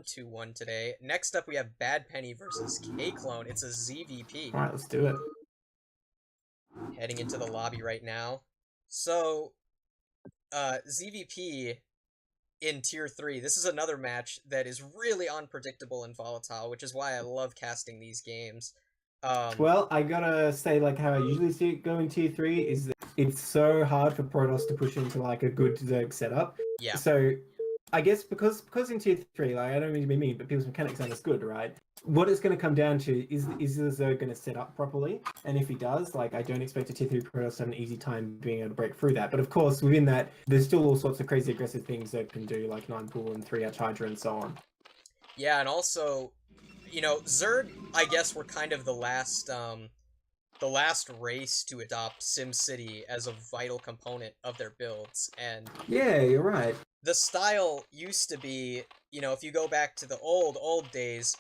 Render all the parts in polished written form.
2-1 today. Next up, we have Badpenny versus Kei-Clone. It's a ZVP. All right, let's do it. Heading into the lobby right now. So, ZVP in Tier 3. This is another match that is really unpredictable and volatile, which is why I love casting these games. Well, I gotta say, like how I usually see it going tier 3 is that it's so hard for Protoss to push into like a good Zerg setup. Yeah. So I guess because in tier 3, like I don't mean to be mean, but people's mechanics aren't as good, right? What it's going to come down to is the Zerg going to set up properly? And if he does, like I don't expect a tier 3 Protoss to have an easy time being able to break through that. But of course, within that, there's still all sorts of crazy aggressive things Zerg can do, like 9 pool and 3-hatch Hydra and so on. Yeah, and also, you know, Zerg, I guess, were kind of the last race to adopt SimCity as a vital component of their builds, and Yeah, you're right. the style used to be, you know, if you go back to the old days,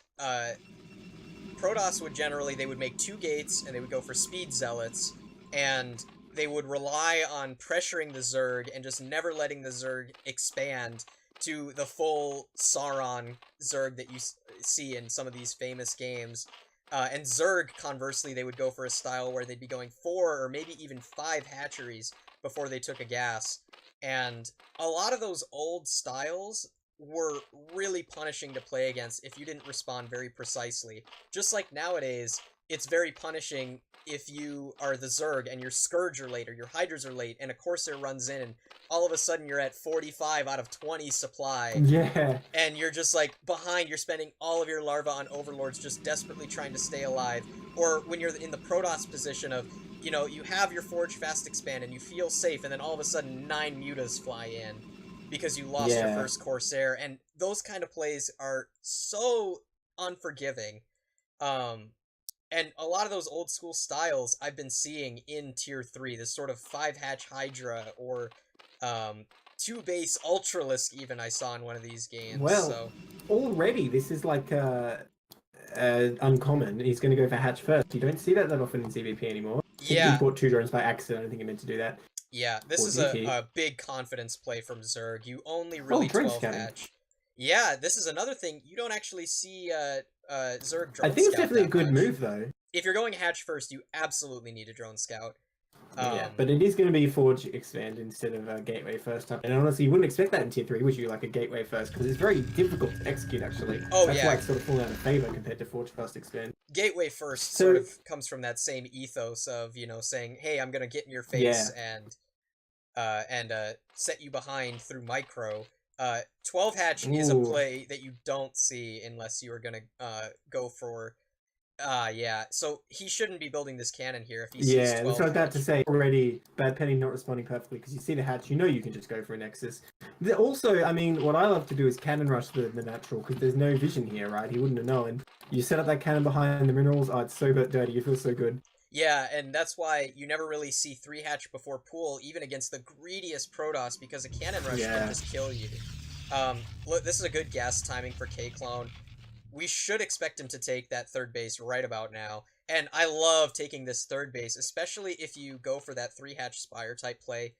Protoss would they would make 2 gates, and they would go for speed zealots, and they would rely on pressuring the Zerg and just never letting the Zerg expand to the full Sauron Zerg that you see in some of these famous games. And Zerg, conversely, they would go for a style where they'd be going 4 or maybe even 5 hatcheries before they took a gas. And a lot of those old styles were really punishing to play against if you didn't respond very precisely. Just like nowadays, it's very punishing if you are the Zerg and your Scourge are late or your Hydras are late and a Corsair runs in and all of a sudden you're at 45 out of 20 supply. Yeah. And you're just like behind, you're spending all of your larva on Overlords just desperately trying to stay alive. Or when you're in the Protoss position of, you know, you have your Forge Fast Expand and you feel safe and then all of a sudden 9 mutas fly in because you lost your first Corsair, and those kind of plays are so unforgiving. And a lot of those old school styles I've been seeing in Tier 3, this sort of 5-hatch Hydra or 2 base Ultralisk even I saw in one of these games. Well, so already this is like uncommon. He's going to go for hatch first. You don't see that often in CVP anymore. Yeah. He bought 2 drones by accident. I don't think he meant to do that. Yeah, this is a big confidence play from Zerg. You only really 12 hatch. Yeah, this is another thing. You don't actually see Zerg drone I think it's scout definitely a good much. move, though. If you're going hatch first, you absolutely need a drone scout. Yeah, but it is going to be Forge Expand instead of a Gateway first time. And honestly, you wouldn't expect that in Tier 3, would you? Like a Gateway first, because it's very difficult to execute, actually. Oh, That's yeah. why it's sort of falling out of favor compared to Forge Fast Expand. Gateway first sort of comes from that same ethos of, you know, saying, hey, I'm going to get in your face and set you behind through micro. 12 hatch is a play that you don't see unless you are going to go for... yeah, so he shouldn't be building this cannon here if he sees 12 that's what I was about to say. Already, Badpenny not responding perfectly, because you see the hatch, you know you can just go for a Nexus. Also, I mean, what I love to do is cannon rush the natural, because there's no vision here, right? He wouldn't have known. You set up that cannon behind the minerals, oh, it's so dirty, you feel so good. Yeah, and that's why you never really see 3-hatch before pool, even against the greediest Protoss, because a cannon rush can just kill you. Look, this is a good gas timing for Kei-Clone. We should expect him to take that 3rd base right about now. And I love taking this 3rd base, especially if you go for that 3-hatch Spire type play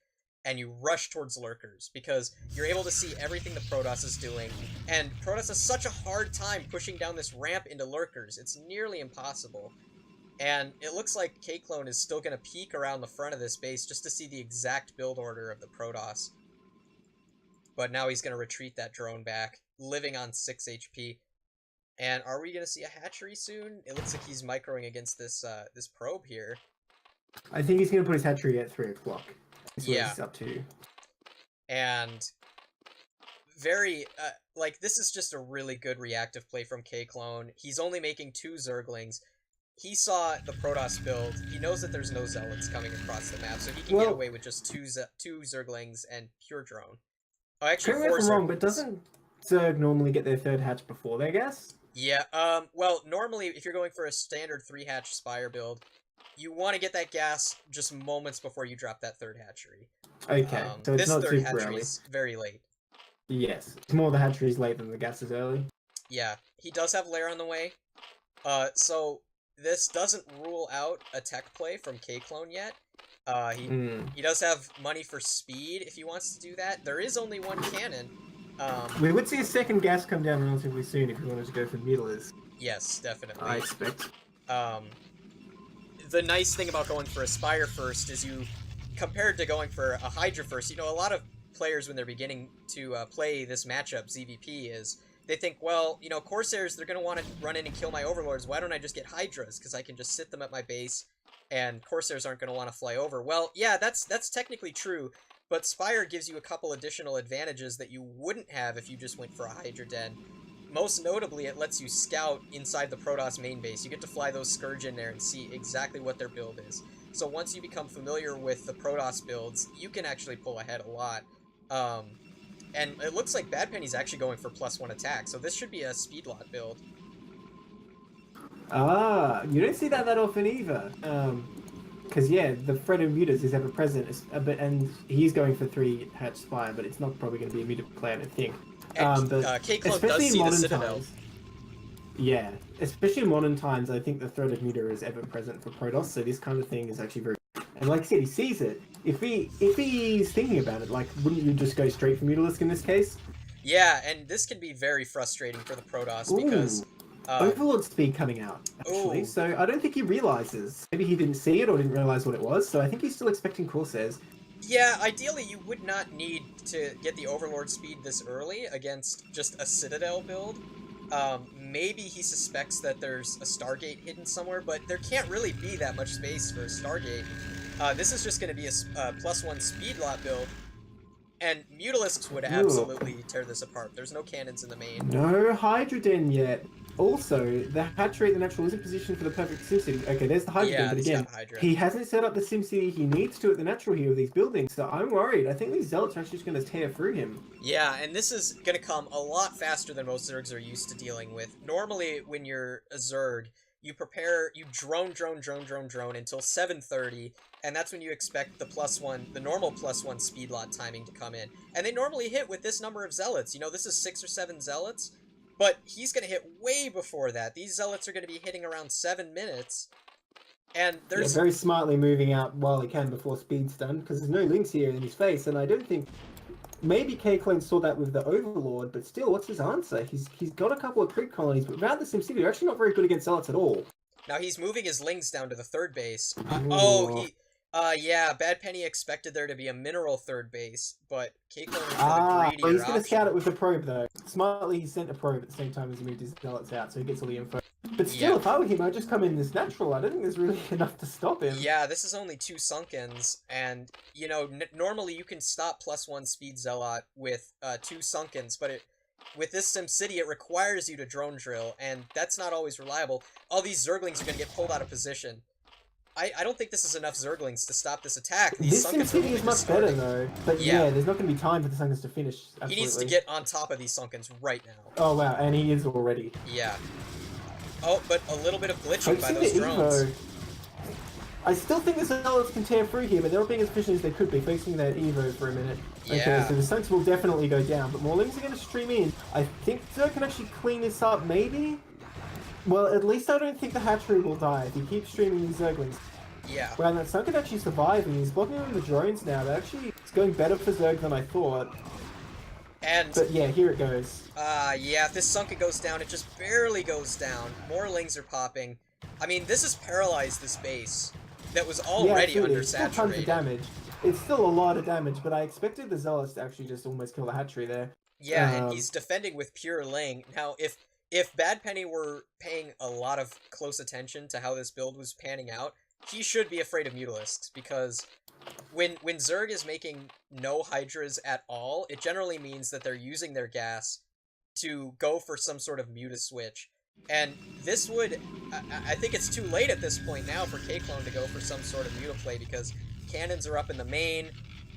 and you rush towards Lurkers, because you're able to see everything the Protoss is doing. And Protoss has such a hard time pushing down this ramp into Lurkers. It's nearly impossible. And it looks like Kei-Clone is still going to peek around the front of this base just to see the exact build order of the Protoss. But now he's going to retreat that drone back, living on 6 HP. And are we going to see a hatchery soon? It looks like he's microing against this this probe here. I think he's going to put his hatchery at 3 o'clock. Yeah. It's up to. And very, like, this is just a really good reactive play from Kei-Clone. He's only making 2 Zerglings. He saw the Protoss build. He knows that there's no Zealots coming across the map, so he can get away with just 2 Zerglings and pure drone. Oh, actually, 4 Zerglings. Correct me if I'm wrong, but doesn't Zerg normally get their 3rd hatch before their gas? Yeah, well, normally, if you're going for a standard 3-hatch Spire build, you want to get that gas just moments before you drop that 3rd hatchery. Okay, so it's not super early. This 3rd hatchery is very late. Yes, it's more the hatchery is late than the gas is early. Yeah, he does have Lair on the way. So this doesn't rule out a tech play from Kei-Clone yet. He does have money for speed if he wants to do that. There is only 1 cannon. We would see a second gas come down relatively soon if we wanted to go for Mutilus. Yes, definitely. I expect. The nice thing about going for a Spire first is compared to going for a Hydra first, a lot of players when they're beginning to play this matchup, ZVP, is they think, well, Corsairs, they're going to want to run in and kill my Overlords. Why don't I just get Hydras? Because I can just sit them at my base, and Corsairs aren't going to want to fly over. Well, yeah, that's technically true, but Spire gives you a couple additional advantages that you wouldn't have if you just went for a Hydra Den. Most notably, it lets you scout inside the Protoss main base. You get to fly those Scourge in there and see exactly what their build is. So once you become familiar with the Protoss builds, you can actually pull ahead a lot. And it looks like Badpenny's actually going for +1 attack, so this should be a speed lot build. Ah, you don't see that often either. Because, yeah, the threat of mutas is ever present, and he's going for 3 Hatch Spire, but it's not probably going to be a muted play, I don't think. But Kei-Clone does see the Citadel. Times, yeah, especially in modern times, I think the threat of muta is ever present for Protoss, so this kind of thing is actually very... And like I said, he sees it. If he's thinking about it, like, wouldn't you just go straight for Mutalisk in this case? Yeah, and this can be very frustrating for the Protoss because... Overlord speed coming out, actually, so I don't think he realizes. Maybe he didn't see it or didn't realize what it was, so I think he's still expecting Corsairs. Yeah, ideally you would not need to get the Overlord speed this early against just a Citadel build. Maybe he suspects that there's a Stargate hidden somewhere, but there can't really be that much space for a Stargate. This is just going to be a +1 speed lot build, and Mutalisks would absolutely tear this apart. There's no cannons in the main. No Hydra Den yet. Also, the hatch rate, the natural isn't positioned for the perfect SimCity. Okay, there's the Hydra Den, but again, he hasn't set up the SimCity he needs to at the natural here with these buildings, so I'm worried. I think these Zealots are actually just going to tear through him. Yeah, and this is going to come a lot faster than most Zergs are used to dealing with. Normally, when you're a Zerg, you drone until 7:30, and that's when you expect the normal +1 speed lot timing to come in. And they normally hit with this number of Zealots. This is 6 or 7 Zealots. But he's going to hit way before that. These Zealots are going to be hitting around 7 minutes. And there's... Yeah, very smartly moving out while he can before speed's done, because there's no links here in his face, and I don't think... Maybe Kei-Clone saw that with the Overlord, but still, what's his answer? He's got a couple of creep colonies, but without the SimCity, they're actually not very good against Zealots at all. Now he's moving his Lings down to the 3rd base. Yeah, Badpenny expected there to be a mineral 3rd base, but Kei-Clone is the greedier he's going to scout it with a probe, though. Smartly, he sent a probe at the same time as he moved his Zealots out, so he gets all the info. But still, if I were him, I'd just come in this natural. I don't think there's really enough to stop him. Yeah, this is only 2 Sunkens, and, normally you can stop +1 speed Zealot with 2 Sunkens, but with this SimCity, it requires you to drone drill, and that's not always reliable. All these Zerglings are going to get pulled out of position. I don't think this is enough Zerglings to stop this attack. These Sunkens SimCity is much better, though. But yeah, there's not going to be time for the Sunkens to finish. Absolutely. He needs to get on top of these Sunkens right now. Oh, wow, and he is already. Yeah. Oh, but a little bit of glitching by those drones. Evo. I still think the Zealots can tear through here, but they're not being as efficient as they could be, facing that Evo for a minute. Yeah. Okay, so the Sunks will definitely go down, but more Lings are going to stream in. I think Zerg can actually clean this up, maybe? Well, at least I don't think the hatchery will die if he keeps streaming these Zerglings. Yeah. Well, that Sun can actually survive, and he's blocking on the drones now. That actually it's going better for Zerg than I thought. But yeah, here it goes. Yeah, if this Sunken goes down, it just barely goes down. More Lings are popping. I mean, this has paralyzed this base that was already undersaturated. It's still tons of damage. It's still a lot of damage, but I expected the Zealots to actually just almost kill the hatchery there. Yeah, and he's defending with pure Ling. Now, if Badpenny were paying a lot of close attention to how this build was panning out, he should be afraid of Mutalisks, because when Zerg is making no Hydras at all, it generally means that they're using their gas to go for some sort of Muta switch. And this would... I think it's too late at this point now for Kei-Clone to go for some sort of Muta play, because cannons are up in the main,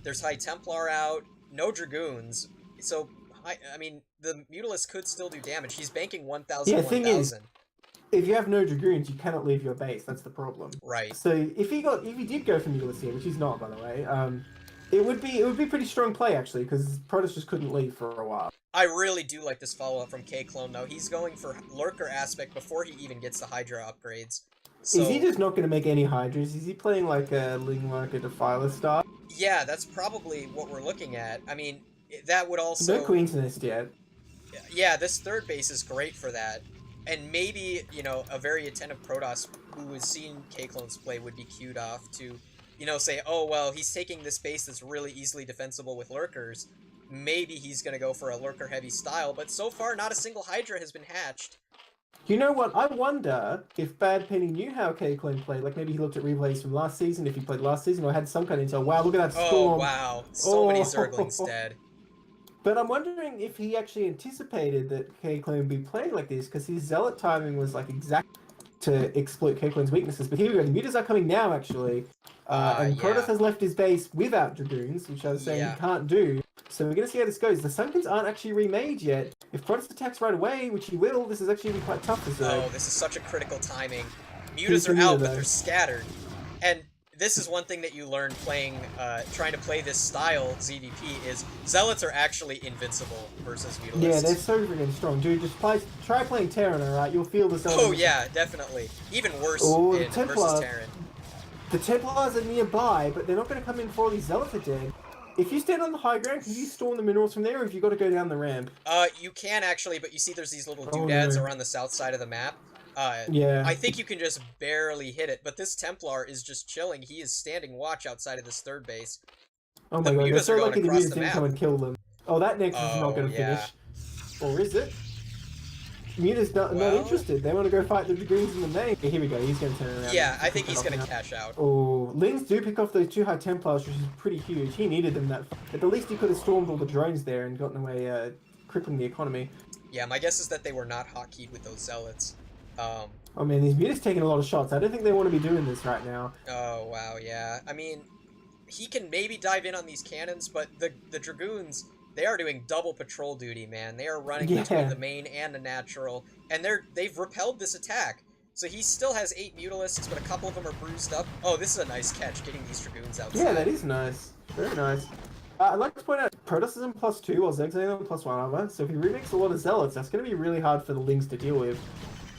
there's High Templar out, no Dragoons, so, I mean, the Mutalisk could still do damage. He's banking 1,000, 1,000. If you have no Dragoons, you cannot leave your base. That's the problem. Right. So if he did go for Mutalisk here, which he's not, by the way, it would be pretty strong play actually, because Protoss just couldn't leave for a while. I really do like this follow-up from Kei-Clone, though. He's going for Lurker aspect before he even gets the Hydra upgrades. So... Is he just not going to make any Hydras? Is he playing like a Ling Lurker Defiler style? Yeah, that's probably what we're looking at. I mean, that would No also... Queen's Nest yet. Yeah, this third base is great for that. And maybe, you know, a very attentive Protoss who has seen Kei-Clone's play would be cued off to, you know, say, oh, well, he's taking this base that's really easily defensible with lurkers. Maybe he's going to go for a lurker-heavy style, but so far not a single Hydra has been hatched. You know what? I wonder if Badpenny knew how Kei-Clone played. Like maybe he looked at replays from last season, if he played last season, or had some kind of intel. Wow, look at that storm. Oh, wow. So many Zerglings dead. But I'm wondering if he actually anticipated that Kei-Clone would be playing like this, because his Zealot timing was like exact to exploit Kei-Clone's weaknesses. But here we go, the mutas are coming now, actually. And Protoss has left his base without Dragoons, which I was saying he can't do. So we're going to see how this goes. The Sunkens aren't actually remade yet. If Protoss attacks right away, which he will, this is actually going to be quite tough for Zerg. Oh, this is such a critical timing. Mutas are out, but they're scattered. And this is one thing that you learn playing, trying to play this style, ZVP, is Zealots are actually invincible versus Mutalisks. Yeah, they're so freaking strong. Dude, just try playing Terran, alright? You'll feel the Zealots. Oh yeah, definitely. Even worse versus Terran. The Templars are nearby, but they're not going to come in before all these Zealots are dead. If you stand on the high ground, can you storm the minerals from there, or have you got to go down the ramp? You can actually, but you see there's these little doodads around the south side of the map. Yeah. I think you can just barely hit it, but this Templar is just chilling. He is standing watch outside of this third base. Oh my god, they're so lucky the mutas didn't come and kill them. Oh, that Nexus is not going to finish. Or is it? Mutas not interested. They want to go fight the Dragoons in the main. Here we go, he's going to turn around. Yeah, I think he's going to cash out. Oh, Lings do pick off those 2 high Templars, which is pretty huge. He needed them that far. At the least he could have stormed all the drones there and gotten away, crippling the economy. Yeah, my guess is that they were not hotkeyed with those Zealots. Oh man, these mutas taking a lot of shots. I don't think they want to be doing this right now. Oh wow, yeah. I mean, he can maybe dive in on these cannons, but the Dragoons, they are doing double patrol duty, man. They are running between the main and the natural, and they've repelled this attack. So he still has 8 Mutalisks, but a couple of them are bruised up. Oh, this is a nice catch, getting these Dragoons outside. Yeah, that is nice. Very nice. I'd like to point out, Protoss is on +2, while Zerg's on +1 armor, so if he remakes a lot of Zealots, that's going to be really hard for the Lings to deal with.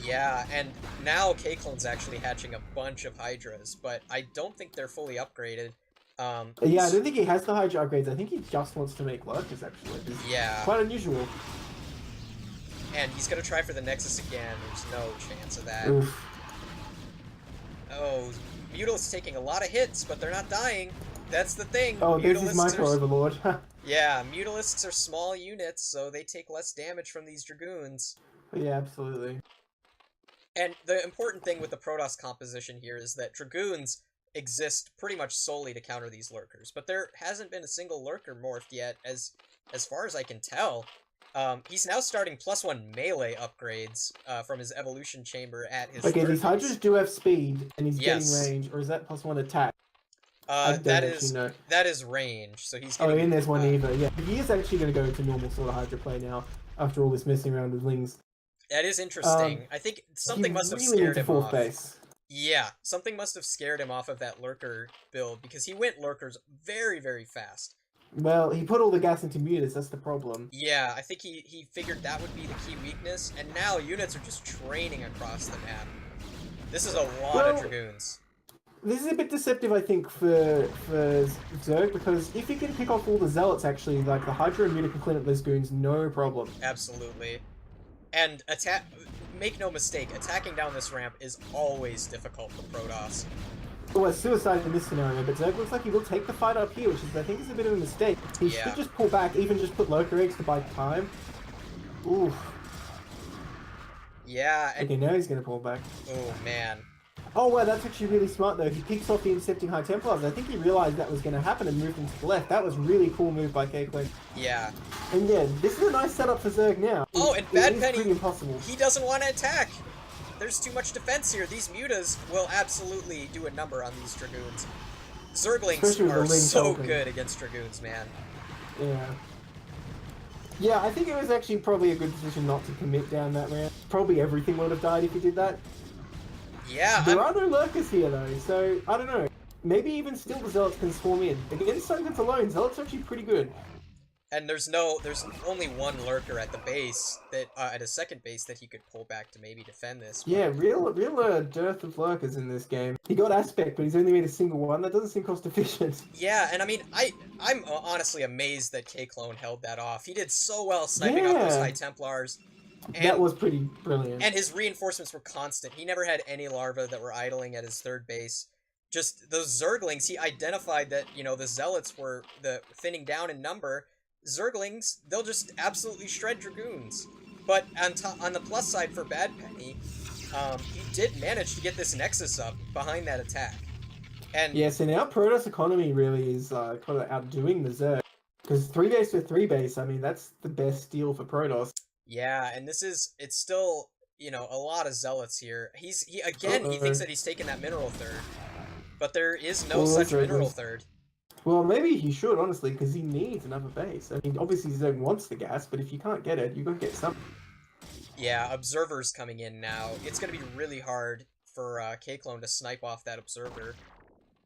Yeah, and now Kei-Clone's actually hatching a bunch of Hydras, but I don't think they're fully upgraded. Yeah, I don't think he has the Hydra upgrades. I think he just wants to make Lurkers, actually. Yeah. Quite unusual. And he's going to try for the Nexus again. There's no chance of that. Oof. Oh, Mutalisks taking a lot of hits, but they're not dying. That's the thing. Oh, there's his Micro Overlord. Yeah, Mutalisks are small units, so they take less damage from these Dragoons. Yeah, absolutely. And the important thing with the Protoss composition here is that Dragoons exist pretty much solely to counter these Lurkers, but there hasn't been a single Lurker morphed yet, as far as I can tell. He's now starting +1 melee upgrades from his evolution chamber at his. Okay, these Hydras do have speed, and he's getting range, or is that +1 attack? That is range, so he's getting... Oh, and there's one Eva, yeah. He is actually going to go into normal sort of Hydra play now, after all this messing around with Lings. That is interesting. I think something must have scared him off. Base. Yeah, something must have scared him off of that Lurker build, because he went Lurkers very, very fast. Well, he put all the gas into mutas, that's the problem. Yeah, I think he figured that would be the key weakness, and now units are just training across the map. This is a lot of Dragoons. This is a bit deceptive, I think, for Zerg, because if he can pick off all the Zealots, actually, like, the Hydra and Muta can clean up those goons, no problem. Absolutely. And make no mistake, attacking down this ramp is always difficult for Protoss. Oh, a suicide in this scenario, but Zerg looks like he will take the fight up here, which is, I think, is a bit of a mistake. He should just pull back, even just put Lurker eggs to buy time. Oof. Yeah. Okay, now he's gonna pull back. Oh, man. Oh, wow, that's actually really smart, though. He picks off the intercepting High Templars. I think he realized that was going to happen and moved them to the left. That was really cool move by Kei-Clone. Yeah. And yeah, this is a nice setup for Zerg now. Oh, and Badpenny, impossible. He doesn't want to attack. There's too much defense here. These mutas will absolutely do a number on these Dragoons. Zerglings are so good against Dragoons, man. Yeah. Yeah, I think it was actually probably a good decision not to commit down that ramp. Probably everything would have died if he did that. Yeah, there are no Lurkers here though, so I don't know. Maybe even still the Zealots can swarm in. Against Sunkens alone, Zealots are actually pretty good. And there's only one lurker at the base that at a second base that he could pull back to maybe defend this. Yeah, real dearth of lurkers in this game. He got aspect, but he's only made a single one. That doesn't seem cost efficient. Yeah, and I mean, I'm honestly amazed that Kei-Clone held that off. He did so well sniping out those High Templars. And, that was pretty brilliant. And his reinforcements were constant. He never had any larvae that were idling at his third base. Just those Zerglings, he identified that, you know, the Zealots were thinning down in number. Zerglings, they'll just absolutely shred Dragoons. But on the plus side for Badpenny, he did manage to get this Nexus up behind that attack. And yeah, so now Protoss economy really is kind of outdoing the Zerg. Because 3 base for 3 base, I mean, that's the best deal for Protoss. Yeah, and it's still, you know, a lot of Zealots here. He thinks that he's taken that mineral third. But there is no such mineral third. Well, maybe he should, honestly, because he needs another base. I mean, obviously Zerg wants the gas, but if you can't get it, you got to get something. Yeah, Observer's coming in now. It's going to be really hard for Kei-Clone to snipe off that Observer.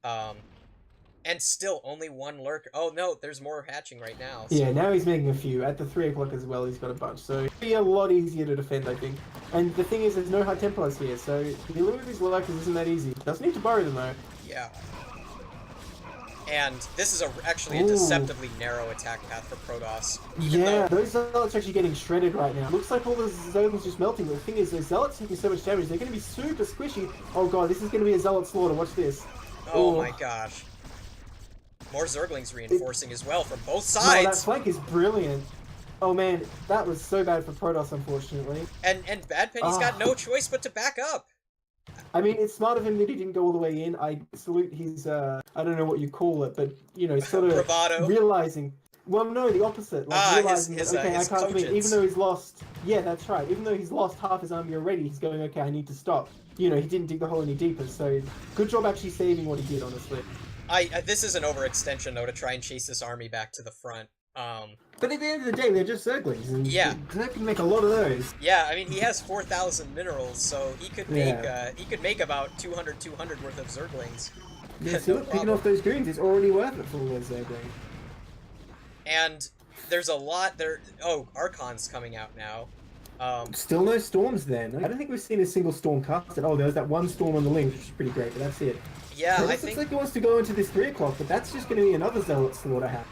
And still, only one lurker. Oh, no, there's more hatching right now. So. Yeah, now he's making a few. At the 3 o'clock as well, he's got a bunch. So it'll be a lot easier to defend, I think. And the thing is, there's no High Templars here, so the eliminate of these lurkers isn't that easy. Doesn't need to borrow them, though. Yeah. And this is actually a deceptively narrow attack path for Protoss. Yeah, those Zealots are actually getting shredded right now. Looks like all the Zerglings just melting, but the thing is, those Zealots taking so much damage, they're going to be super squishy. Oh god, this is going to be a Zealot slaughter, watch this. Oh my gosh. More Zerglings reinforcing as well from both sides. No, that flank is brilliant. Oh man, that was so bad for Protoss, unfortunately. And Badpenny's got no choice but to back up. I mean, it's smart of him that he didn't go all the way in. I salute his, I don't know what you call it, but, you know, sort of bravado. realizing... Well, no, the opposite. Like, realizing his, that, okay, his I can't cogence. commit, even though he's lost... Yeah, that's right. Even though he's lost half his army already, he's going, okay, I need to stop. You know, he didn't dig the hole any deeper, so good job actually saving what he did, honestly. This is an overextension, though, to try and chase this army back to the front. But at the end of the day, they're just Zerglings, and yeah, Zerg can make a lot of those. Yeah, I mean, he has 4,000 minerals, so he could make about 200 worth of Zerglings. Yeah, see, look, picking off those goons is already worth it for all those Zerglings. And there's a lot there. Oh, Archon's coming out now. Still no storms then. I don't think we've seen a single storm casted. Oh, there was that one storm on the link, which is pretty great, but that's it. Yeah, I think... looks like he wants to go into this 3 o'clock, but that's just going to be another Zealot slaughter happen.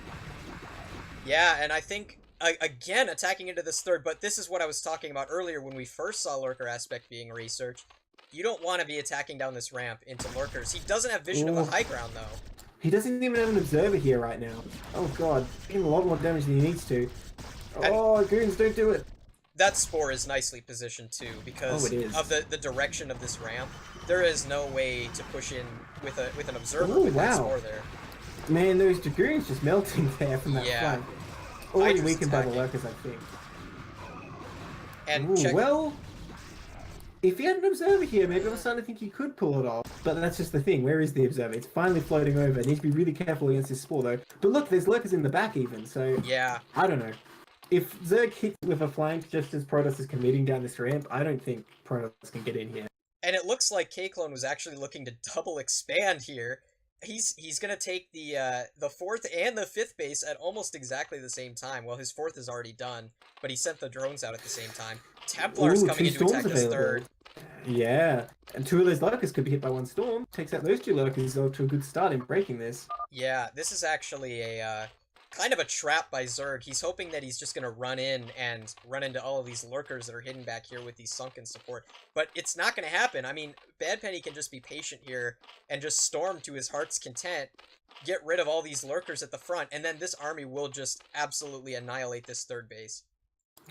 Yeah, and I think, again, attacking into this third, but this is what I was talking about earlier when we first saw Lurker Aspect being researched. You don't want to be attacking down this ramp into Lurkers. He doesn't have vision of the high ground, though. He doesn't even have an Observer here right now. Oh god, getting a lot more damage than he needs to. Oh, goons, don't do it! That Spore is nicely positioned, too, because of the direction of this ramp. There is no way to push in with an Observer with that Spore there. Man, those Dragoons just melting there from that flank. Already weakened by the Lurkers, I think. And well, if he had an Observer here, maybe I was starting to think he could pull it off. But that's just the thing. Where is the Observer? It's finally floating over. Needs to be really careful against this Spore, though. But look, there's Lurkers in the back, even. So yeah, I don't know. If Zerg hits with a flank just as Protoss is committing down this ramp, I don't think Protoss can get in here. And it looks like Kei-Clone was actually looking to double expand here. He's gonna take the 4th and the 5th base at almost exactly the same time. Well, his 4th is already done, but he sent the drones out at the same time. Templar's coming in to attack his 3rd. Yeah, and 2 of those Lurkers could be hit by 1 storm. Takes out those 2 Lurkers to a good start in breaking this. Yeah, this is actually a kind of a trap by Zerg. He's hoping that he's just gonna run in and run into all of these Lurkers that are hidden back here with these sunken support. But it's not gonna happen. I mean, Badpenny can just be patient here and just storm to his heart's content, get rid of all these Lurkers at the front, and then this army will just absolutely annihilate this 3rd base.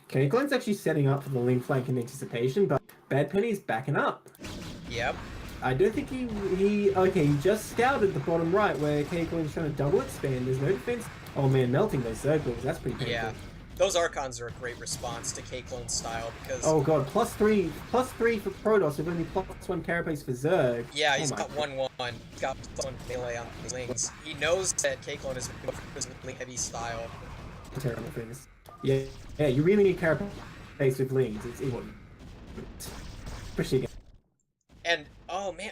Kei-Clone's actually setting up for the link flank in anticipation, but Badpenny's backing up. Yep. I don't think he just scouted the bottom right where Kei-Clone's trying to double expand. There's no defense. Oh man, melting those Zerglings, that's pretty painful. Yeah, those Archons are a great response to Kei-Clone's style because... Oh god, +3 for Protoss with only +1 carapace for Zerg. Yeah, he's got 1/1. He's got +1 melee on the Lings. He knows that Kei-Clone is a heavy style. Terrible things. Yeah, you really need carapace with Lings. It's especially again. And, oh man,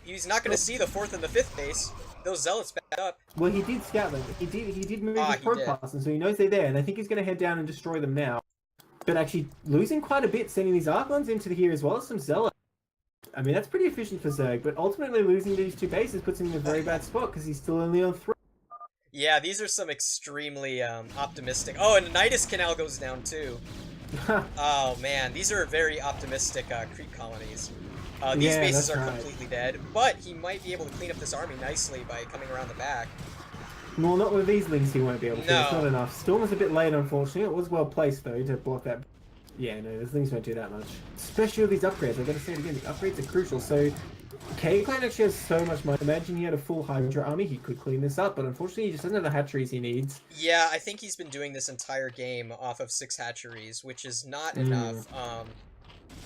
he's not going to see the 4th and the 5th base. those zealots back up. Well, he did scout them. He did move his he probe did. past them, so he knows they're there, and I think he's going to head down and destroy them now. But actually losing quite a bit, sending these Archons into here as well as some zealots. I mean, that's pretty efficient for Zerg, but ultimately losing these 2 bases puts him in a very bad spot because he's still only on 3. Yeah, these are some extremely optimistic. Oh, and Nidus Canal goes down too. Oh man, these are very optimistic creep colonies. These bases are completely dead, but he might be able to clean up this army nicely by coming around the back. Well, not with these links he won't be able to. No. It's not enough. Storm was a bit late, unfortunately. It was well placed, though, to block that. Yeah, no, those links won't do that much. Especially with these upgrades. I've got to say it again, the upgrades are crucial. So, Kei-Clone actually has so much money. Imagine he had a full Hydra army, he could clean this up, but unfortunately he just doesn't have the hatcheries he needs. Yeah, I think he's been doing this entire game off of 6 hatcheries, which is not enough.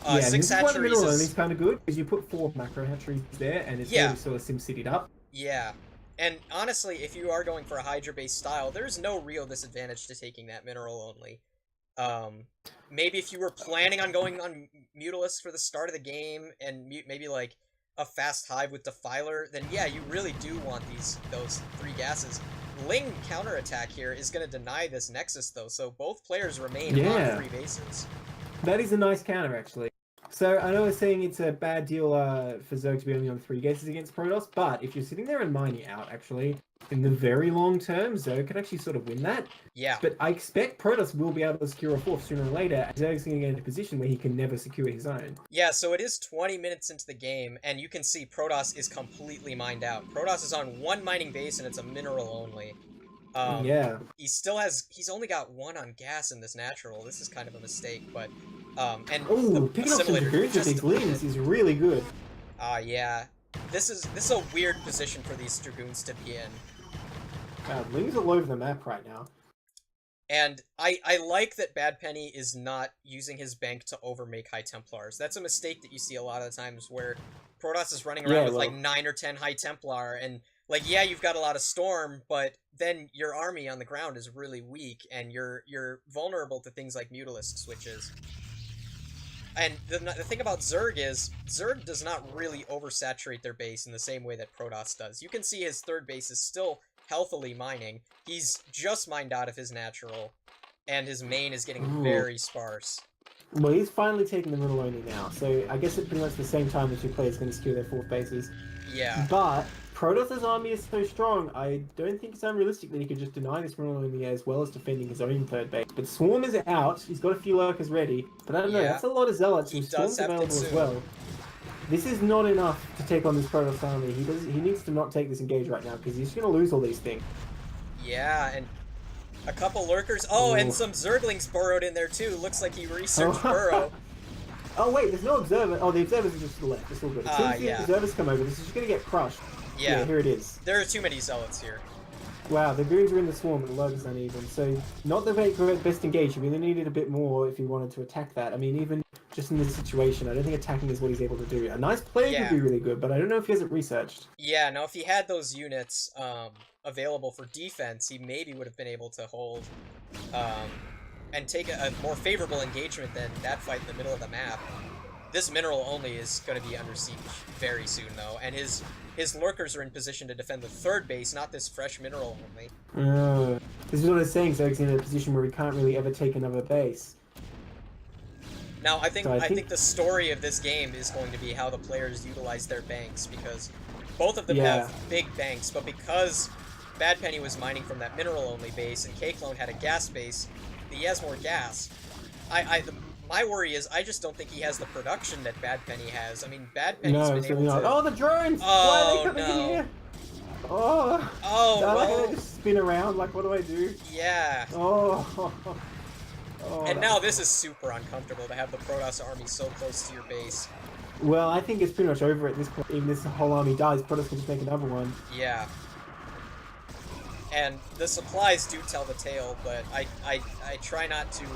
Yeah, 6 this hatcheries is why the mineral only is kind of good, because you put 4 macro hatcheries there, and it's really sort of sim-citied up. Yeah, and honestly, if you are going for a Hydra-based style, there's no real disadvantage to taking that mineral only. Maybe if you were planning on going on Mutalisk for the start of the game, and maybe like a fast hive with Defiler, then yeah, you really do want those 3 gases. Ling counterattack here is going to deny this Nexus though, so both players remain on 3 bases. That is a nice counter, actually. So, I know I was saying it's a bad deal for Zerg to be only on 3 gases against Protoss, but if you're sitting there and mining out, actually, in the very long term, Zerg can actually sort of win that. Yeah. But I expect Protoss will be able to secure a 4th sooner or later, and Zerg's going to get into a position where he can never secure his own. Yeah, so it is 20 minutes into the game, and you can see Protoss is completely mined out. Protoss is on 1 mining base, and it's a mineral only. Yeah. He's only got 1 on gas in this natural. This is kind of a mistake, but and picking up some Dragoons with these Lings is really good. Yeah. This is a weird position for these Dragoons to be in. Lings all over the map right now. And I like that Badpenny is not using his bank to overmake High Templars. That's a mistake that you see a lot of the times where Protoss is running around with like 9 or 10 High Templar, and like, yeah, you've got a lot of Storm, but then your army on the ground is really weak, and you're vulnerable to things like Mutalisk switches. And the thing about Zerg is, Zerg does not really oversaturate their base in the same way that Protoss does. You can see his 3rd base is still healthily mining. He's just mined out of his natural, and his main is getting very sparse. Well, he's finally taking the middle only now, so I guess at pretty much the same time the 2 players going to secure their 4th bases. Yeah. But Protoss' army is so strong, I don't think it's unrealistic that he could just deny this mineral only as well as defending his own 3rd base. But Swarm is out, he's got a few lurkers ready, but I don't know, that's a lot of zealots, and Swarm's available as well. This is not enough to take on this Protoss army. He needs to not take this engage right now, because he's going to lose all these things. Yeah, and a couple lurkers. Oh, and some Zerglings burrowed in there too. Looks like he researched burrow. Oh wait, there's no observer. Oh, the observers are just to the left. It's all good. As soon as the observers come over, this is just going to get crushed. Yeah, here it is. There are too many zealots here. Wow, the goons are in the swarm and the lurkers uneven. So, not the very best engage. You really needed a bit more if you wanted to attack that. I mean, even just in this situation, I don't think attacking is what he's able to do. A nice play would be really good, but I don't know if he has it researched. Yeah, no, if he had those units available for defense, he maybe would have been able to hold and take a more favorable engagement than that fight in the middle of the map. This mineral only is going to be under siege very soon, though, and his lurkers are in position to defend the 3rd base, not this fresh mineral only. This is what I was saying, so he's in a position where we can't really ever take another base. Now, I think the story of this game is going to be how the players utilize their banks, because both of them have big banks, but because Badpenny was mining from that mineral-only base and Kei-Clone had a gas base, he has more gas. My worry is I just don't think he has the production that Badpenny has. I mean, Badpenny's been able to... Oh, the drones! Oh, why are they coming in here? Well... I just spin around, like, what do I do? Yeah. And now this is super uncomfortable to have the Protoss army so close to your base. Well, I think it's pretty much over at this point. Even if this whole army dies, Protoss can just make another one. Yeah. And the supplies do tell the tale, but I try not to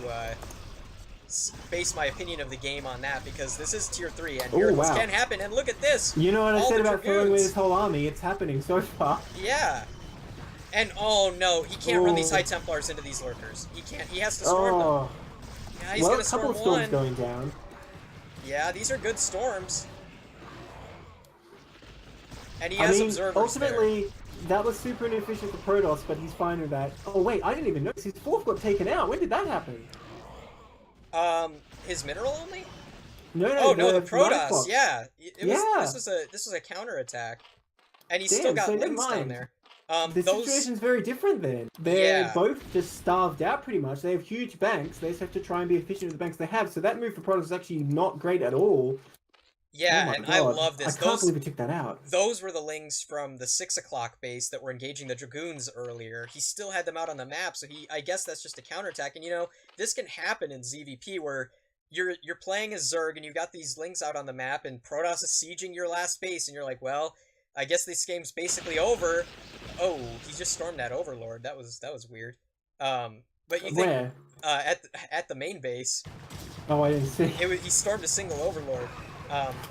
base my opinion of the game on that, because this is tier 3 and miracles can happen, and look at this! You know what I said about throwing away this whole army? It's happening so far. Yeah. And oh no, he can't run these High Templars into these lurkers. He can't, he has to storm them. Yeah, he's gonna storm a couple of storms going down. Yeah, these are good storms. And he has observers ultimately, That was super inefficient for Protoss, but he's fine with that. Oh wait, I didn't even notice his fourth got taken out. When did that happen? His mineral only? No, Oh no, the the nine Protoss. o'clock. Yeah, it was. Yeah. This was a counterattack, and he's still Damn. got So never lings down mind. there. The Those. situation's very different then. They're Yeah, both just starved out pretty much. They have huge banks. They just have to try and be efficient with the banks they have. So that move for Protoss is actually not great at all. Oh yeah, my and I god. love I this. can't Those believe he took that out. those were the lings from the 6 o'clock base that were engaging the dragoons earlier. He still had them out on the map, so I guess that's just a counterattack. And this can happen in ZVP where you're playing as Zerg and you've got these lings out on the map, and Protoss is sieging your last base, and you're like, well, I guess this game's basically over. Oh, he just stormed that Overlord. That was weird. But you think Where? at the main base, Oh, I didn't see. he stormed a single Overlord.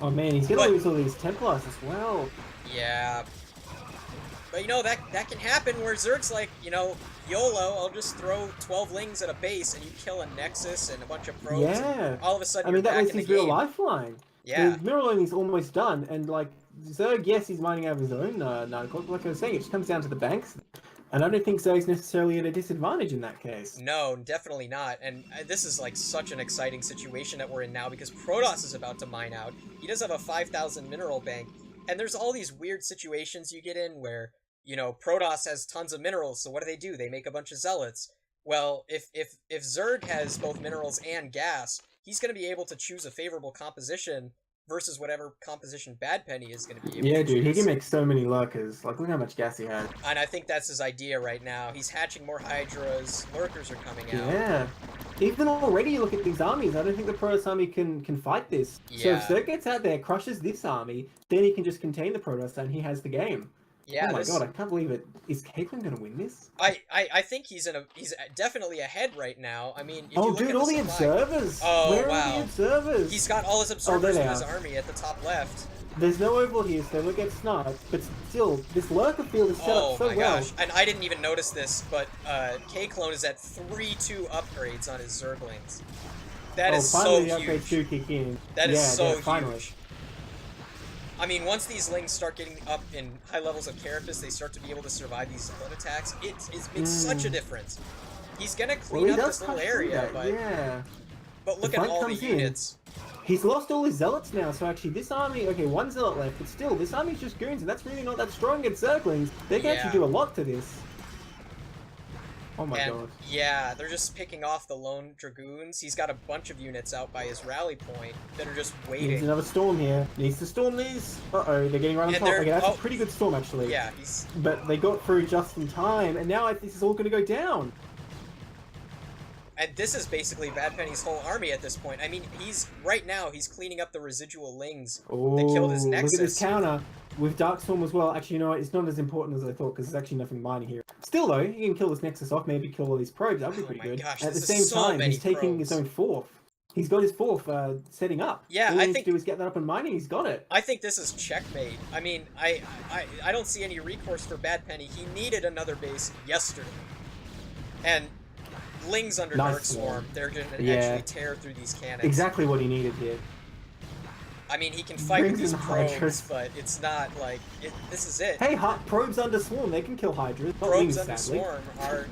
Oh man, he's gonna but lose all these Templars as well. yeah, but that can happen where Zerg's like, YOLO, I'll just throw 12 lings at a base and you kill a Nexus and a bunch of probes. Yeah. And all of a sudden I mean, you're that back was in the his real game. lifeline. Yeah. The mirroring is almost done, and like Zerg, yes, he's mining out of his own 9 o'clock. Like I was saying, it just comes down to the banks, and I don't think Zerg's necessarily at a disadvantage in that case. No, definitely not. And this is like such an exciting situation that we're in now because Protoss is about to mine out. He does have a 5,000 mineral bank, and there's all these weird situations you get in where, Protoss has tons of minerals, so what do? They make a bunch of zealots. Well, if Zerg has both minerals and gas, he's going to be able to choose a favorable composition versus whatever composition Badpenny is going to be able Yeah, to dude, he choose. can make so many lurkers. Like, look how much gas he has. And I think that's his idea right now. He's hatching more Hydras. Lurkers are coming out. Yeah. Even already, you look at these armies. I don't think the Protoss army can fight this. Yeah. So if Zerg gets out there, crushes this army, then he can just contain the Protoss, and he has the game. Yeah, oh my god, I can't believe it. Is Kei-Clone gonna win this? I think he's definitely ahead right now. I mean, if you Oh, look dude, at all the the supply, observers! Oh, Where wow. are the observers? He's got all his observers there in they his are. army at the top left. There's no overlord here, so they'll get sniped, but still, this lurker field is set up so my well. gosh. And I didn't even notice this, but Kei-Clone is at 3-2 upgrades on his Zerglings. That is so finally the huge. upgrades do kick in. That is so huge. Finally. I mean, once these lings start getting up in high levels of carapace, they start to be able to survive these zealot attacks. It makes such a difference. He's gonna clean up this little area, but yeah. look at all the units. He's lost all his zealots now, so actually this army, okay, one zealot left, but still, this army's just goons, and that's really not that strong against Zerglings. They can actually do a lot to this. Oh my god. Yeah, they're just picking off the lone dragoons. He's got a bunch of units out by his rally point that are just waiting. Needs another storm here. Needs to storm these. Uh-oh, they're getting right on top. Okay, that's a pretty good storm, actually. Yeah, But they got through just in time, and now this is all going to go down. And this is basically Badpenny's whole army at this point. I mean, right now, he's cleaning up the residual lings that killed his Nexus. Look at this counter. With Darkstorm as well, actually, you know what, it's not as important as I thought, because there's actually nothing mining here. Still, though, he can kill this Nexus off, maybe kill all these probes, that would be pretty good. Gosh, at the same time, he's taking his own fourth. He's got his fourth setting up. Yeah, all he needs to do is get that up and mining, he's got it. I think this is checkmate. I mean, I don't see any recourse for Badpenny. He needed another base yesterday. And lings under Dark Swarm, they're going to actually tear through these cannons. Exactly what he needed here. I mean, he can fight with these probes, but it's not like this is it. Hey, probes under swarm, they can kill Hydras. Probes under swarm are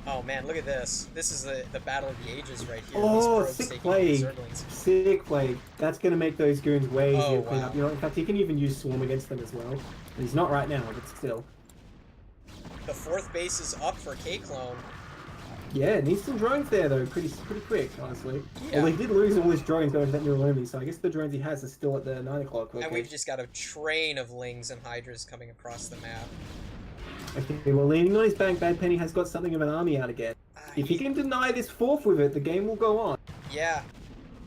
oh man, look at this. This is the battle of the ages right here. Oh, sick plague! Sick plague. That's gonna make those goons way easier to clean up. You know, in fact, he can even use swarm against them as well. He's not right now, but still. The fourth base is up for Kei-Clone. Yeah, needs some drones there though, pretty quick, honestly. Yeah. Well, he did lose all his drones going to that neural enemy, so I guess the drones he has are still at the 9 o'clock. And we've just got a train of lings and hydras coming across the map. Okay, well, leaning on his bank, Badpenny has got something of an army out again. If he can deny this fourth with it, the game will go on. Yeah,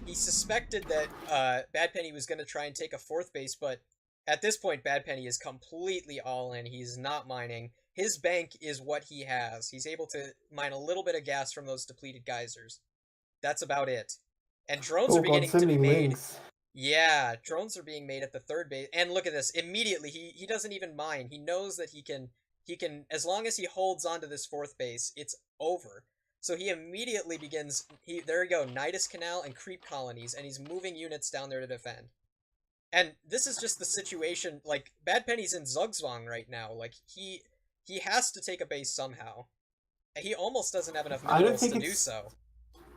he suspected that Badpenny was going to try and take a fourth base, but at this point, Badpenny is completely all in. He's not mining. His bank is what he has. He's able to mine a little bit of gas from those depleted geysers. That's about it. And drones are beginning to be made. Yeah, drones are being made at the third base. And look at this. Immediately, he doesn't even mine. He knows that he can, as long as he holds onto this fourth base, it's over. So he immediately begins, there you go, Nidus Canal and creep colonies, and he's moving units down there to defend. And this is just the situation, like, Badpenny's in Zugzwang right now. Like, he has to take a base somehow. He almost doesn't have enough I don't minerals think to do it's. so.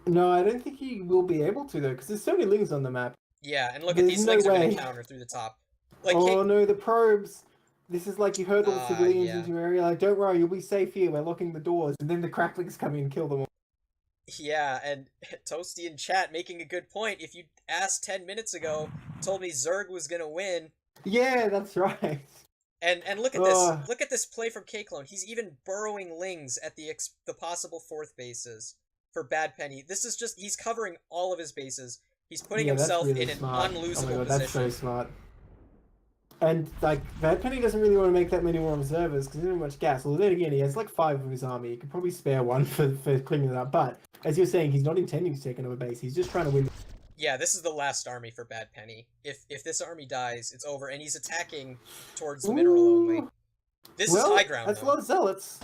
No, I don't think he will be able to though, because there's so many lings on the map. Yeah, and look at There's these no lings are gonna way. counter through the top. Like, Oh no, the probes. This is like you heard all the civilians yeah. into your area. Like, don't worry, you'll be safe here. We're locking the doors, and then the cracklings come in and kill them all. Yeah, and Toasty in chat making a good point. If you asked 10 minutes ago, told me Zerg was gonna win. Yeah, that's right. And look at this. Look at this play from Kei-Clone. He's even burrowing lings at the possible fourth bases for Badpenny. This is just, he's covering all of his bases. He's putting himself really in an smart. unlosable oh my God, position. That's so smart. And like Badpenny doesn't really want to make that many more observers because he doesn't have much gas. Well, then again, he has like 5 of his army. He could probably spare one for cleaning it up. But as you're saying, he's not intending to take another base. He's just trying to win. Yeah, this is the last army for Badpenny. If this army dies, it's over, and he's attacking towards the mineral only. This is high ground. That's though. a lot of zealots.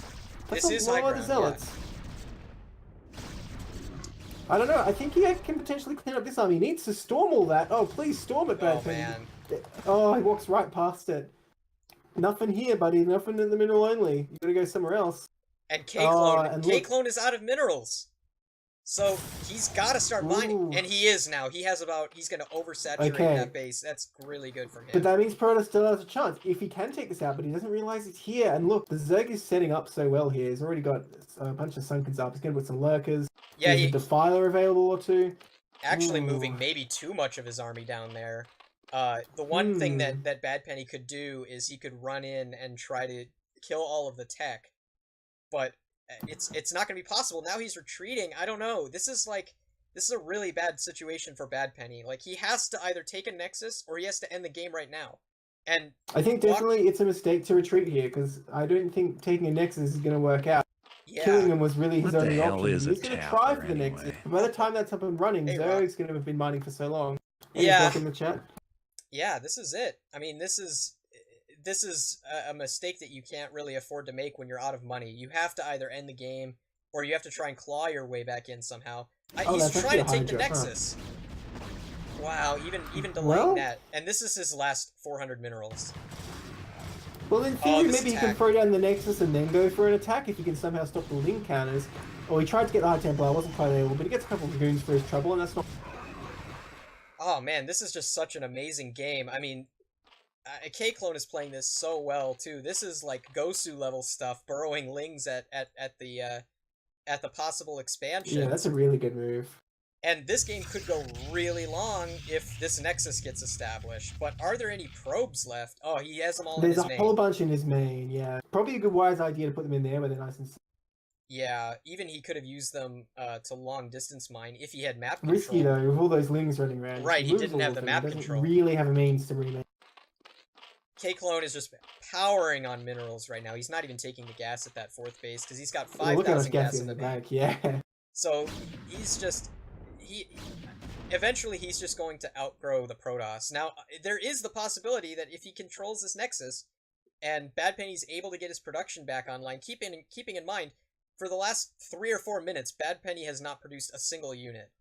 This is high ground. Zealots. I don't know. I think he can potentially clean up this army. He needs to storm all that. Oh, please storm it, Badpenny. Oh man. Oh, he walks right past it. Nothing here, buddy. Nothing in the mineral only. You gotta go somewhere else. And Kei-Clone is out of minerals. So he's got to start mining, and he is now. He's going to oversaturate that base. That's really good for him. But that means Protoss still has a chance if he can take this out, but he doesn't realize it's here. And look, the Zerg is setting up so well here. He's already got a bunch of Sunkens up. He's going to put some Lurkers. Yeah, There's a Defiler available or two. Actually moving maybe too much of his army down there. The one thing that Badpenny could do is he could run in and try to kill all of the tech. But it's not going to be possible. Now he's retreating. I don't know. This is a really bad situation for Badpenny. Like, he has to either take a Nexus or he has to end the game right now. And I think definitely it's a mistake to retreat here because I don't think taking a Nexus is going to work out. Yeah. Killing him was really his only option. He's going to try for the Nexus. By the time that's up and running, Zerg's going to have been mining for so long. Yeah. In the chat? Yeah, this is it. I mean, this is a mistake that you can't really afford to make when you're out of money. You have to either end the game, or you have to try and claw your way back in somehow. He's trying to take the Nexus. Huh? Wow, even delaying that. And this is his last 400 minerals. Well, in theory, maybe he can throw down the Nexus and then go for an attack if he can somehow stop the link counters. Or he tried to get the High Templar, wasn't quite able, but he gets a couple of goons for his trouble, and that's not... Oh man, this is just such an amazing game. I mean, Kei-Clone is playing this so well too. This is like Gosu level stuff, burrowing lings at the possible expansion. Yeah, that's a really good move. And this game could go really long if this Nexus gets established. But are there any probes left? Oh, he has them all in his main. There's a whole bunch in his main, yeah. Probably a good wise idea to put them in there where they're nice and... Yeah, even he could have used them to long distance mine if he had map control. Risky though, with all those lings running around. Right, he didn't have the map control. He doesn't really have a means to remake. Kei-Clone is just powering on minerals right now. He's not even taking the gas at that fourth base because he's got 5,000 gas in the bank. Yeah. So he's just eventually he's just going to outgrow the Protoss. Now there is the possibility that if he controls this Nexus and Badpenny's able to get his production back online, keeping in mind for the last 3 or 4 minutes, Badpenny has not produced a single unit.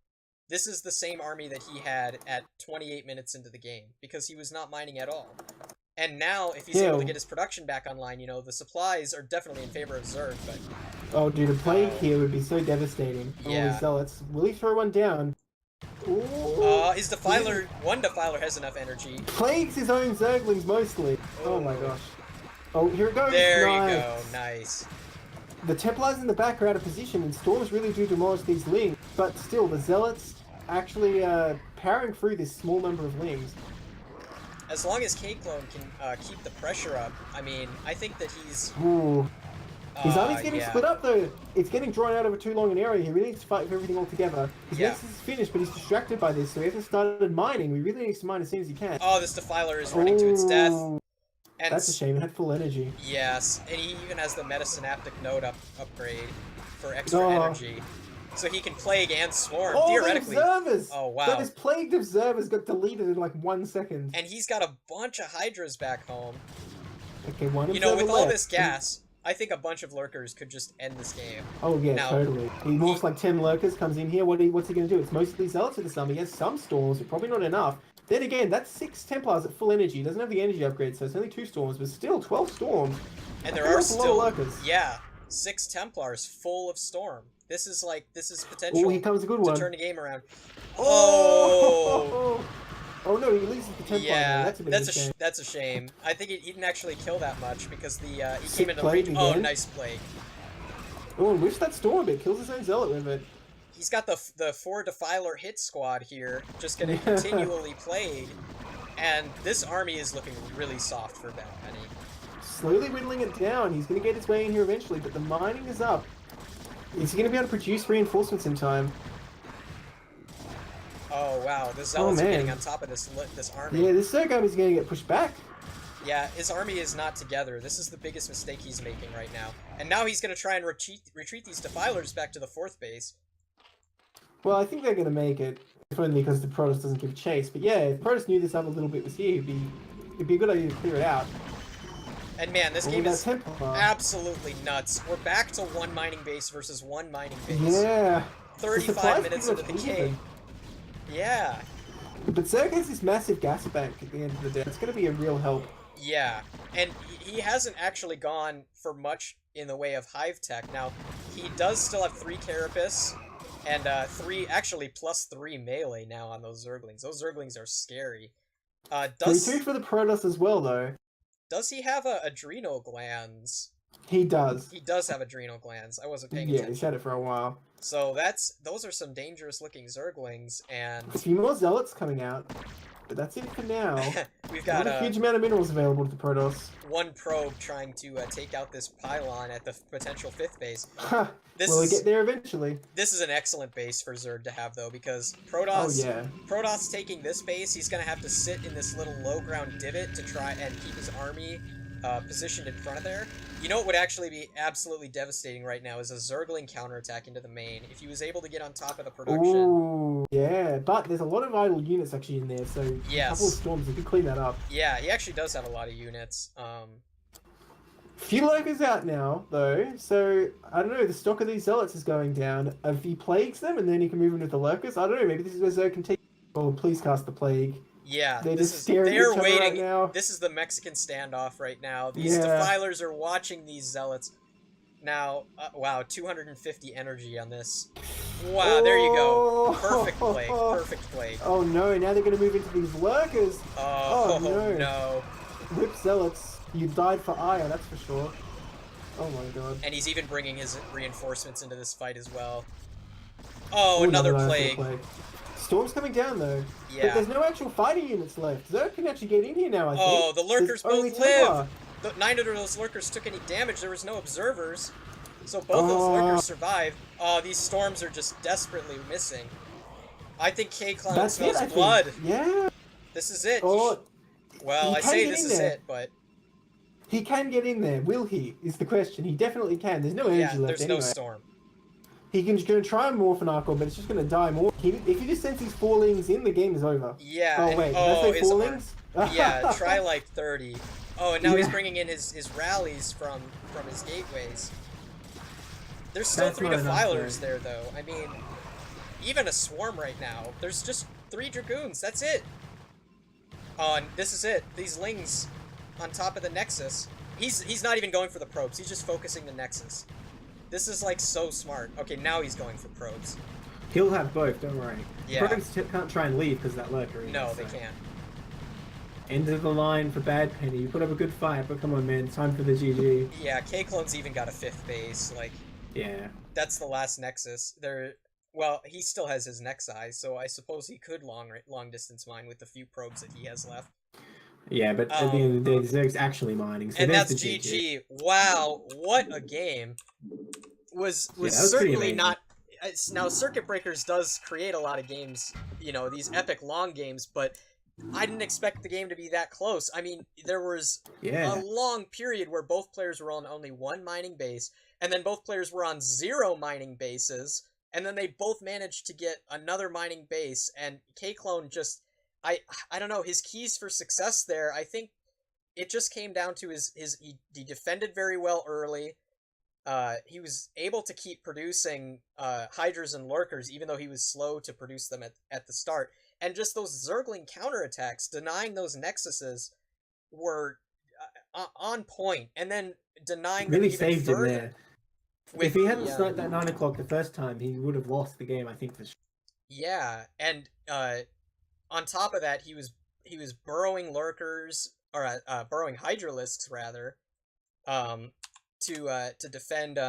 This is the same army that he had at 28 minutes into the game because he was not mining at all. And now, if he's able to get his production back online, you know, the supplies are definitely in favor of Zerg, but... Oh, dude, a plague here would be so devastating. Yeah. Zealots. Will he throw one down? Ooh. His Defiler... One Defiler has enough energy. Plagues his own Zerglings, mostly. Oh my gosh. Oh, here it goes. There you go. Nice. The Templars in the back are out of position, and Storms really do demolish these lings. But still, the Zealots actually powering through this small number of lings. As long as Kei-Clone can keep the pressure up, I mean, I think that he's... Ooh. His army's getting split up, though. It's getting drawn out over too long an area. He really needs to fight for everything all together. His Nexus is finished, but he's distracted by this, so he hasn't started mining. We really need to mine as soon as he can. Oh, this Defiler is running to its death. And that's a shame. It had full energy. Yes, and he even has the Metasynaptic Node upgrade for extra energy. So he can Plague and Swarm, theoretically. Observers! Oh, wow. So this Plagued Observers got deleted in like 1 second. And he's got a bunch of Hydras back home. Okay, one You know, with all left. this gas, I think a bunch of lurkers could just end this game. Oh yeah, Now, totally. He morphs like 10 lurkers, comes in here. What's he gonna do? It's mostly zealots with the summer. He has some storms, but probably not enough. Then again, that's 6 Templars at full energy. He doesn't have the energy upgrade, so it's only 2 storms, but still 12 storms. and there are still a lot of lurkers. yeah, 6 Templars full of storm. This is potential Oh, here comes a good to one. turn the game around. Oh! Oh no, he loses the Templar. Yeah, That's a bit of a shame. that's a shame. I think he didn't actually kill that much because he Sick came into plague range. Oh, again. nice plague. Oh, and whiffs that storm, but kills his own zealot with it. He's got the 4 Defiler hit squad here, just getting continually played, and this army is looking really soft for Badpenny. Slowly whittling it down. He's going to get his way in here eventually, but the mining is up. Is he going to be able to produce reinforcements in time? Oh wow, the zealots are getting on top of this army. Yeah, this Zerg army is going to get pushed back. Yeah, his army is not together. This is the biggest mistake he's making right now. And now he's going to try and retreat these Defilers back to the 4th base. Well, I think they're going to make it, if only because the Protoss doesn't give chase. But yeah, if Protoss knew this other little bit was here, it'd be a good idea to clear it out. And man, this game is absolutely nuts. We're back to 1 mining base versus 1 mining base. Yeah. 35 minutes into the game. Yeah. But Zerg has this massive gas bank at the end of the day. It's going to be a real help. Yeah, and he hasn't actually gone for much in the way of hive tech. Now, he does still have 3 Carapace, and 3 melee now on those Zerglings. Those Zerglings are scary. 3 for the Protoss as well, though. Does he have adrenal glands? He does. He does have adrenal glands. I wasn't paying attention. attention. Yeah, he's had it for a while. So those are some dangerous looking Zerglings, and a few more Zealots coming out. But that's it for now. We've got a huge amount of minerals available to the Protoss. 1 probe trying to take out this pylon at the potential 5th base. Will we get there eventually? This is an excellent base for Zerg to have, though, because Protoss, Protoss taking this base, he's going to have to sit in this little low ground divot to try and keep his army positioned in front of there. You know what would actually be absolutely devastating right now is a Zergling counterattack into the main. If he was able to get on top of the production. Ooh, yeah, but there's a lot of idle units actually in there, so yes. A couple of storms, you could clean that up. Yeah, he actually does have a lot of units. Few lurkers out now, though, so I don't know, the stock of these zealots is going down. If he plagues them and then he can move into the lurkers, I don't know, maybe this is where Zerg can take. Oh, please cast the plague. Yeah, they're waiting. Right now. This is the Mexican standoff right now. These Defilers are watching these Zealots. Now, wow, 250 energy on this. Wow, there you go. Perfect plague. Perfect plague. Oh no, now they're going to move into these lurkers. Oh no. Whip Zealots. You died for ire, that's for sure. Oh my god. And he's even bringing his reinforcements into this fight as well. Oh, another plague. Storm's coming down though. Yeah. But there's no actual fighting units left. Zerg can actually get in here now, I think. Oh, the lurkers both live! Neither of those lurkers took any damage. There was no observers. So both those lurkers survived. Oh, these storms are just desperately missing. I think Kei-Clone smells blood. Yeah. This is it. Oh, well, I say this is it, but... He can get in there. Will he? Is the question. He definitely can. There's no energy left there's no storm. He can going to try and morph an Archor, but it's just going to die more. If he just sends his 4-lings in, the game is over. Yeah. Oh, wait. Did I say 4-lings? Yeah, try like 30. Oh, and now he's bringing in his rallies from his gateways. There's still 3 Defilers there, though. I mean, even a swarm right now. There's just 3 Dragoons. That's it. Oh, and this is it. These Lings on top of the Nexus. He's not even going for the probes. He's just focusing the Nexus. This is, like, so smart. Okay, now he's going for probes. He'll have both, don't worry. Yeah. Probes can't try and leave because that lurker. No, they can't. End of the line for Badpenny. You put up a good fight, but come on, man. Time for the GG. Yeah, Kei-Clone's even got a 5th base. Like, yeah. That's the last Nexus. Well, he still has his Nexi, so I suppose he could long-distance mine with the few probes that he has left. Yeah, but at the end of the day, Zerg's actually mining. So and that's GG. Wow, what a game. Was certainly not... Now, Circuit Breakers does create a lot of games, you know, these epic long games, but I didn't expect the game to be that close. I mean, there was a long period where both players were on only 1 mining base, and then both players were on 0 mining bases, and then they both managed to get another mining base, and Kei-Clone just... I don't know, his keys for success there, I think it just came down to he defended very well early. He was able to keep producing Hydras and Lurkers, even though he was slow to produce them at the start. And just those Zergling counterattacks, denying those Nexuses, were on point. And then denying them Really even saved him further. there. If he hadn't sniped that 9 o'clock the first time, he would have lost the game, I think, for sure. Yeah, and on top of that, he was burrowing Lurkers, or burrowing Hydralisks, rather, to defend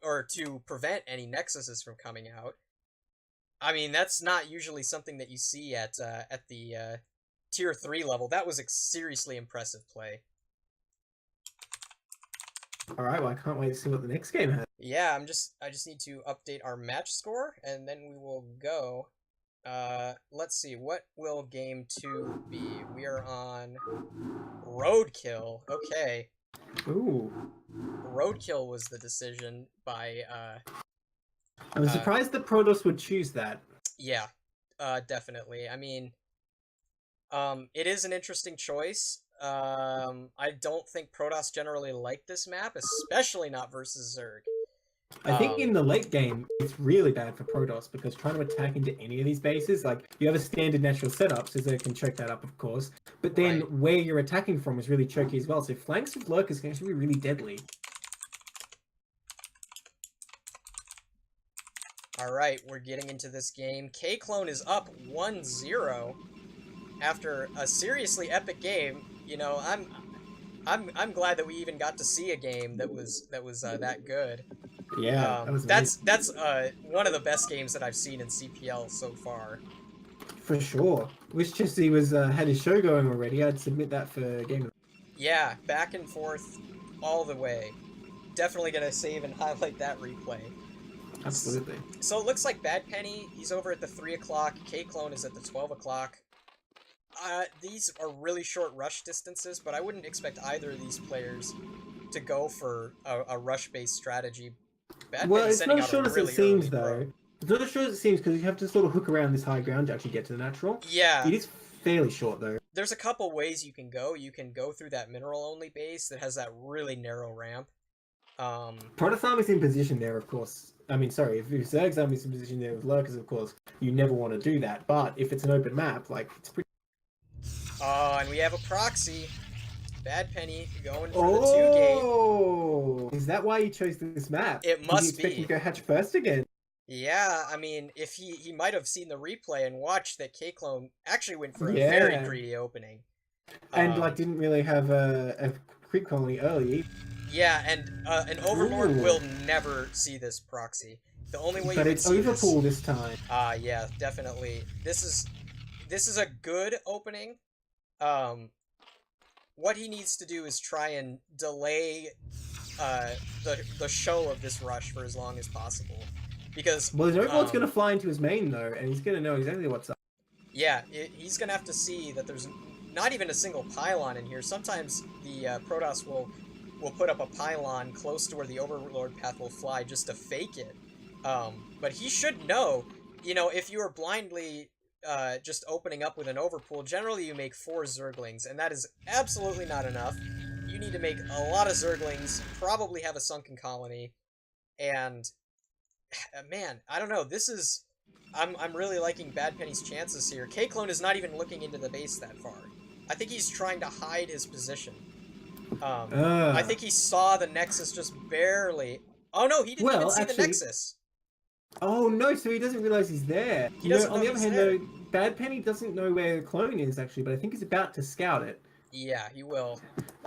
or to prevent any Nexuses from coming out. I mean, that's not usually something that you see at the tier 3 level. That was a seriously impressive play. All right, well, I can't wait to see what the next game has. Yeah, I just need to update our match score, and then we will go. Let's see, what will game 2 be? We are on Roadkill. Okay. Ooh. Roadkill was the decision by I was surprised that Protoss would choose that. Yeah, definitely. I mean, it is an interesting choice. I don't think Protoss generally like this map, especially not versus Zerg. I think in the late game, it's really bad for Protoss because trying to attack into any of these bases, like, you have a standard natural setup, so Zerg can choke that up, of course, but then where you're attacking from is really choky as well, so flanks with Lurkers can actually be really deadly. Alright, we're getting into this game. Kei-Clone is up 1-0 after a seriously epic game. You know, I'm glad that we even got to see a game that was that good. Yeah, that's one of the best games that I've seen in CPL so far. For sure. Wish Chesty was had his show going already. I'd submit that for game. Yeah, back and forth all the way. Definitely gonna save and highlight that replay. Absolutely. So it looks like Badpenny, he's over at the 3 o'clock. Kei-Clone is at the 12 o'clock. These are really short rush distances, but I wouldn't expect either of these players to go for a rush-based strategy. Well, it's not as short as it seems, though. It's not as short as it seems because you have to sort of hook around this high ground to actually get to the natural. Yeah. It is fairly short, though. There's a couple ways you can go. You can go through that mineral-only base that has that really narrow ramp. Protoss Army's in position there, of course. I mean, sorry, if Zerg's Army's in position there with Lurkers, of course, you never want to do that. But if it's an open map, like, it's pretty... Oh, and we have a proxy. Badpenny going for the 2-gate. Oh! Is that why you chose this map? It must be. You expect him to go hatch first again? Yeah, I mean, if he might have seen the replay and watched that Kei-Clone actually went for a very greedy opening. And, like, didn't really have a creep colony early. Yeah, and an Overlord will never see this proxy. The only way but you it's Overpool this time. Yeah, definitely. This is a good opening. What he needs to do is try and delay the show of this rush for as long as possible. Because well, his Overlord's gonna fly into his main though, and he's gonna know exactly what's up. Yeah, he's gonna have to see that there's not even a single pylon in here. Sometimes the Protoss will put up a pylon close to where the Overlord path will fly just to fake it. But he should know, you know, if you are blindly just opening up with an overpool, generally you make 4 Zerglings, and that is absolutely not enough. You need to make a lot of Zerglings, probably have a sunken colony, and man, I don't know, this is... I'm really liking Badpenny's chances here. Kei-Clone is not even looking into the base that far. I think he's trying to hide his position. I think he saw the Nexus just barely... Oh no, he didn't even see the Nexus! Oh no, so he doesn't realize he's there. He doesn't know on the other hand, there. though, Badpenny doesn't know where the clone is, actually, but I think he's about to scout it. Yeah, he will.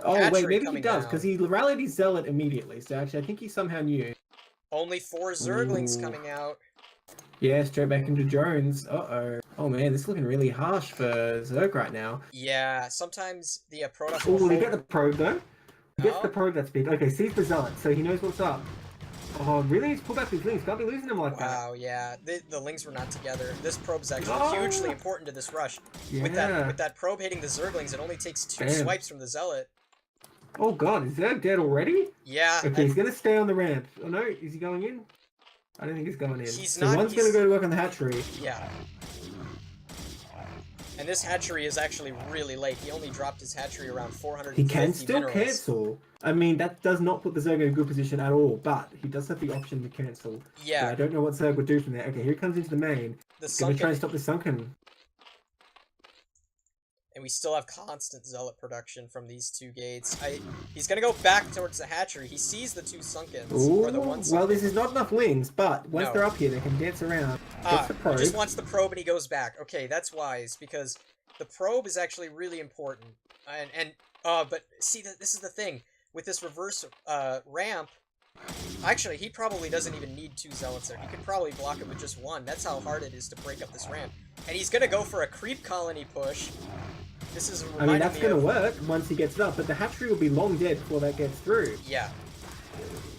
Oh, Hatchery wait, maybe he does, down. because he rallied his Zealot immediately, so actually I think he somehow knew. Only 4 Zerglings coming out. Yeah, straight back into drones. Uh-oh. Oh man, this is looking really harsh for Zerg right now. Yeah, sometimes the Protoss Oh, he got the probe, though. He gets the probe that's big. Okay, sees the Zealot, so he knows what's up. Oh, really? He's pulled back his Lings. Can't be losing them like that. Wow, yeah. The Lings were not together. This probe's actually hugely important to this rush. Yeah. With that probe hitting the Zerglings, it only takes 2 swipes from the Zealot. Oh god, is Zerg dead already? Yeah. Okay, he's gonna stay on the ramp. Oh no, is he going in? I don't think he's going in. He's so not, one's gonna go to work on the hatchery. Yeah. And this hatchery is actually really late. He only dropped his hatchery around 450 He can still minerals. cancel. I mean, that does not put the Zerg in a good position at all, but he does have the option to cancel. Yeah. So I don't know what Zerg would do from there. Okay, here he comes into the main. He's going to try and stop the Sunken. And we still have constant Zealot production from these 2 gates. He's going to go back towards the hatchery. He sees the 2 Sunkens. Ooh, or the 1 Sunken. well, this is not enough lings, but once they're up here, they can dance around. Gets the probe. He just wants the probe and he goes back. Okay, that's wise, because the probe is actually really important. But see, this is the thing. With this reverse ramp, actually, he probably doesn't even need 2 Zealots there. He could probably block it with just 1. That's how hard it is to break up this ramp. And he's going to go for a creep colony push. This is I mean, that's going to work once he gets it up, but the hatchery will be long dead before that gets through. Yeah.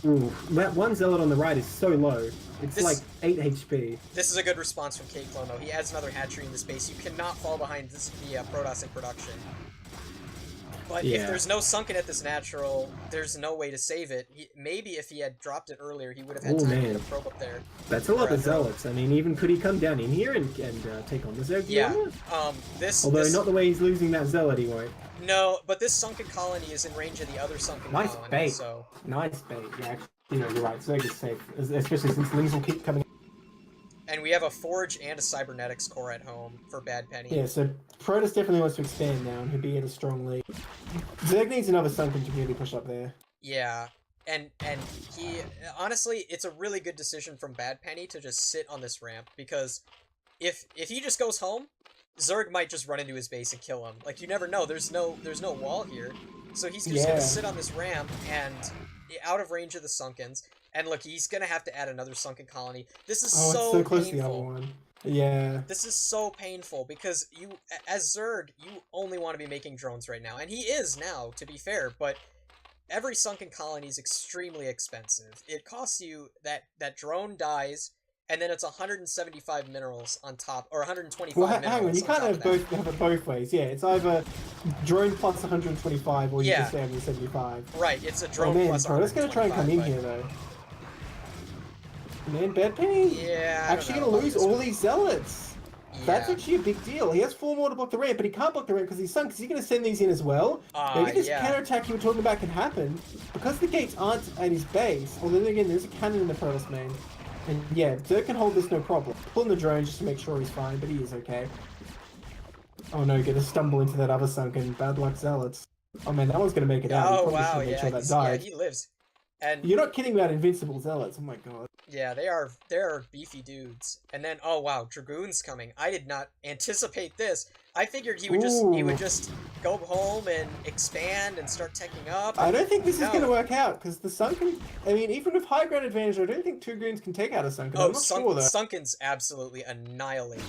Ooh, that 1 Zealot on the right is so low. It's like 8 HP. This is a good response from Kei-Clone, though. He adds another hatchery in the base. You cannot fall behind the Protoss in production. But if there's no Sunken at this natural, there's no way to save it. Maybe if he had dropped it earlier, he would have had time to get a probe up there. That's a lot of Zealots. I mean, even could he come down in here and take on the Zerg? Yeah. Although not the way he's losing that Zealot, he won't. No, but this Sunken colony is in range of the other Sunken colony. Nice bait. So. Nice bait. Yeah, actually, you're right. Zerg is safe, especially since lings will keep coming. And we have a Forge and a Cybernetics core at home for Badpenny. Yeah, so Protoss definitely wants to expand now and he'll be at a strong lead. Zerg needs another Sunken to really push up there. Yeah, and he... Honestly, it's a really good decision from Badpenny to just sit on this ramp, because if he just goes home, Zerg might just run into his base and kill him. Like, you never know. There's no wall here. So he's just going to sit on this ramp and out of range of the Sunkens. And look, he's gonna have to add another Sunken colony. This is so close painful. to the other one. Yeah. This is so painful because you, as Zerg, you only want to be making drones right now, and he is now, to be fair. But every Sunken colony is extremely expensive. It costs you that drone dies, and then it's 175 minerals on top, or 125 minerals. Hang on, you can't have it both ways. Yeah, it's either drone plus 125, or you just stay on the 75. Right, it's a drone plus 125. Let's gonna try and come in here though. Man, Badpenny actually going to lose all these Zealots. Yeah. That's actually a big deal. He has 4 more to block the ramp, but he can't block the ramp because he's sunk. Is he going to send these in as well? Maybe this counterattack you were talking about can happen. Because the gates aren't at his base, although then again, there's a cannon in the Protoss main. And yeah, Zerg can hold this no problem. Pulling the drone just to make sure he's fine, but he is okay. Oh no, gonna stumble into that other Sunken. Bad luck Zealots. Oh man, that one's going to make it out. Oh wow, yeah, he lives. And you're not kidding about invincible Zealots. Oh my god. Yeah, they are beefy dudes. And then, oh wow, Dragoon's coming. I did not anticipate this. I figured he would just go home and expand and start teching up. I don't think this is going to work out, because the Sunken, I mean, even with high ground advantage, I don't think 2 Goons can take out a Sunken. I'm not sure, though. Sunkens absolutely annihilate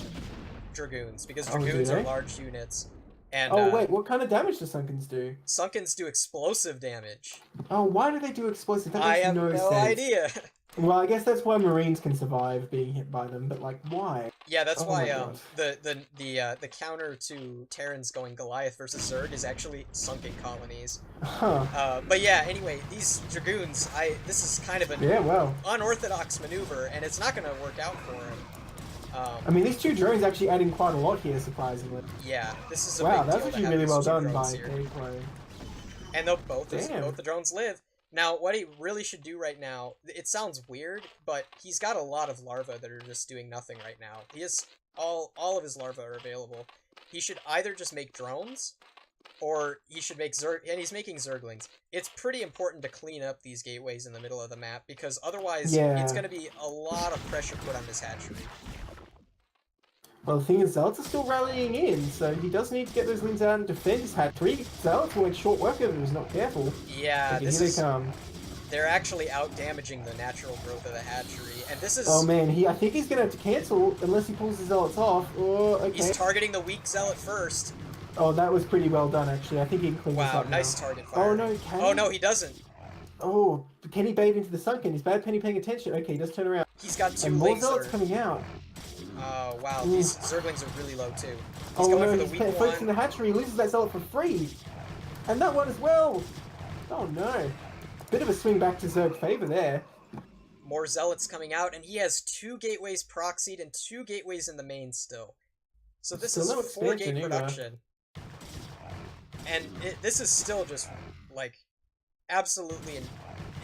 Dragoons, because Dragoons are large units. And, wait, what kind of damage do Sunkens do? Sunkens do explosive damage. Oh, why do they do explosive? That makes I have no idea. Well, I guess that's why Marines can survive being hit by them, but like, why? Yeah, that's why the counter to Terrans going Goliath versus Zerg is actually Sunken colonies. Huh. But yeah, anyway, these Dragoons, this is kind of an unorthodox maneuver, and it's not going to work out for him. I mean, these 2 drones actually adding quite a lot here, surprisingly. Yeah, this is a wow, big that's deal actually really well done by Kei-Clone. And both the drones live. Now, what he really should do right now, it sounds weird, but he's got a lot of larvae that are just doing nothing right now. He has all of his larvae are available. He should either just make drones, or he should make and he's making Zerglings. It's pretty important to clean up these gateways in the middle of the map, because otherwise it's going to be a lot of pressure put on this hatchery. Well, the thing is, Zealots are still rallying in, so he does need to get those wins out and defend his hatchery. Zealots will make short work of him if he's not careful. Yeah, here they come. They're actually out-damaging the natural growth of the hatchery, and this is... Oh man, I think he's going to have to cancel unless he pulls the Zealots off. Oh, okay. He's targeting the weak Zealot first. Oh, that was pretty well done, actually. I think he can clean this up Wow, nice target fire. Oh no, can he? Oh no, he doesn't. Oh, can he bait into the Sunken? Is Badpenny paying attention? Okay, he does turn around. He's got 2 and more lings Zealots coming out. Oh, wow. These Zerglings are really low, too. He's going for the weak one. Focusing the hatchery, he loses that Zealot for free. And that one as well. Oh, no. Bit of a swing back to Zerg favor there. More Zealots coming out, and he has 2 gateways proxied and 2 gateways in the main still. So this Still is no 4 expansion gate either. production. And this is still just, like, absolutely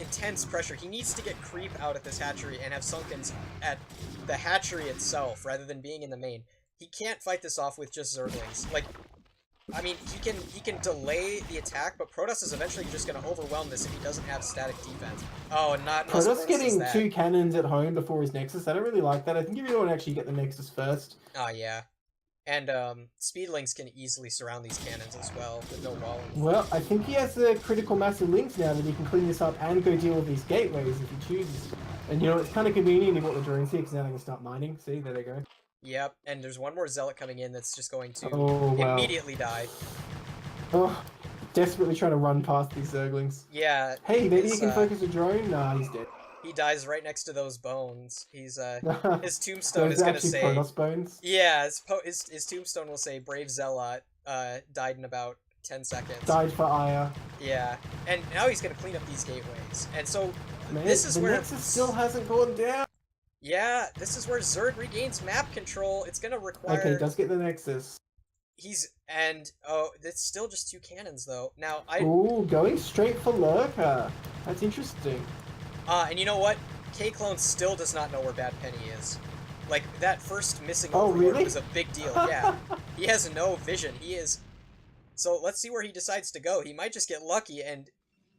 intense pressure. He needs to get creep out at this hatchery and have Sunkens at the hatchery itself rather than being in the main. He can't fight this off with just Zerglings. Like, I mean, he can delay the attack, but Protoss is eventually just going to overwhelm this if he doesn't have static defense. Oh, and not unless Protoss Protoss getting does that. 2 cannons at home before his Nexus. I don't really like that. I think you really want to actually get the Nexus first. Oh, yeah. And Speedlings can easily surround these cannons as well with no walling. Well, I think he has the critical mass of links now that he can clean this up and go deal with these gateways if he chooses. And you know, it's kind of convenient he bought the drones here because now they can start mining. See, there they go. Yep, and there's one more Zealot coming in that's just going to immediately die. Oh, desperately trying to run past these Zerglings. Yeah. Hey, maybe you can focus a drone? Nah, he's dead. He dies right next to those bones. He's his tombstone is gonna say Protoss bones? Yeah, his tombstone will say Brave Zealot died in about 10 seconds. Died for Aya. Yeah. And now he's gonna clean up these gateways. And so Man, this is where Nexus still hasn't gone down. Yeah, this is where Zerg regains map control. It's gonna require Okay, does get the Nexus. It's still just 2 cannons though. Now Ooh, going straight for Lurker. That's interesting. And you know what? Kei-Clone still does not know where Badpenny is. Like, that first missing overlord really? was a big deal, yeah. He has no vision. He is... So, let's see where he decides to go. He might just get lucky, and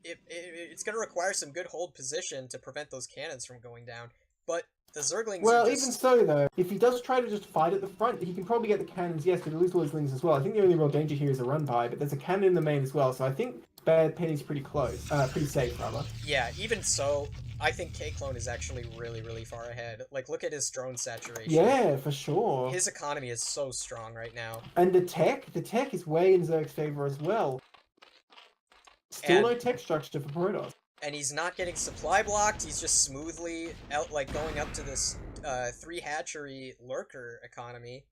it's gonna require some good hold position to prevent those cannons from going down. But the Zerglings Well, are just... even so, though, if he does try to just fight at the front, he can probably get the cannons, yes, but he'll lose all his links as well. I think the only real danger here is a run-by, but there's a cannon in the main as well, so I think Badpenny's pretty close. Pretty safe, rather. Yeah, even so, I think Kei-Clone is actually really, really far ahead. Like, look at his drone saturation. Yeah, for sure. His economy is so strong right now. And the tech is way in Zerg's favor as well. Still no tech structure for Protoss. And he's not getting supply blocked, he's just smoothly going up to this 3 hatchery lurker economy.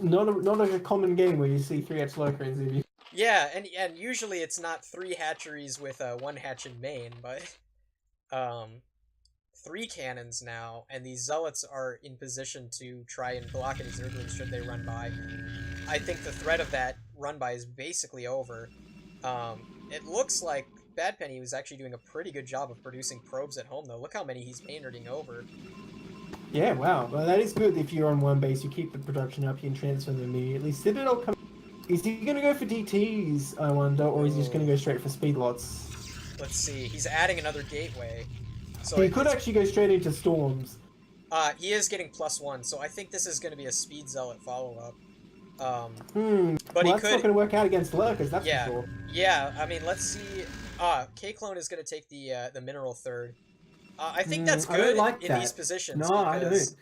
Not a common game where you see 3H lurker in ZB. Yeah, and usually it's not 3 hatcheries with 1 hatch in main, but 3 cannons now, and these Zealots are in position to try and block any Zerglings should they run by. I think the threat of that run by is basically over. It looks like Badpenny was actually doing a pretty good job of producing probes at home, though. Look how many he's Maynarding over. Yeah, wow. Well, that is good. If you're on one base, you keep the production up, you can transfer them immediately. Citadel is he going to go for DTs, I wonder, or is he just going to go straight for speed lots? Let's see. He's adding another gateway. So he could actually go straight into storms. He is getting +1, so I think this is going to be a speed zealot follow-up. But well, he that's could... not going to work out against lurkers, that's for sure. Yeah, I mean, let's see. Kei-Clone is going to take the mineral third. I think that's good in these positions. No, because...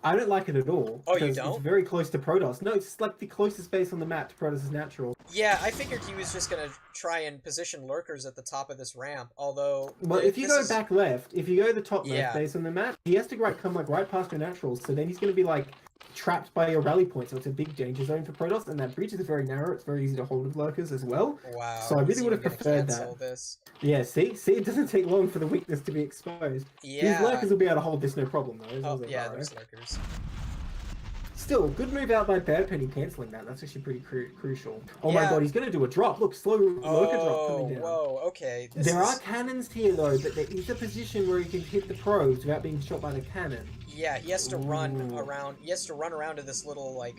I don't like it at all. Oh, you don't? It's very close to Protoss. No, it's like the closest base on the map to Protoss' natural. Yeah, I figured he was just going to try and position lurkers at the top of this ramp, although... Well, if you go back left, if you go the top left base on the map, he has to come right past your naturals, so then he's going to be, like, trapped by your rally point, so it's a big danger zone for Protoss, and that bridge is very narrow, it's very easy to hold with lurkers as well. Wow. So I really would have preferred that. This. Yeah, see, it doesn't take long for the weakness to be exposed. Yeah. These lurkers will be able to hold this no problem, though. Oh, yeah, there's lurkers. Still, good move out by Badpenny cancelling that. That's actually pretty crucial. Oh my god, he's going to do a drop. Look, slow lurker drop coming down. Whoa, okay. There are cannons here, though, but there is a position where he can hit the probes without being shot by the cannon. Yeah, he has to run around. He has to run around to this little, like,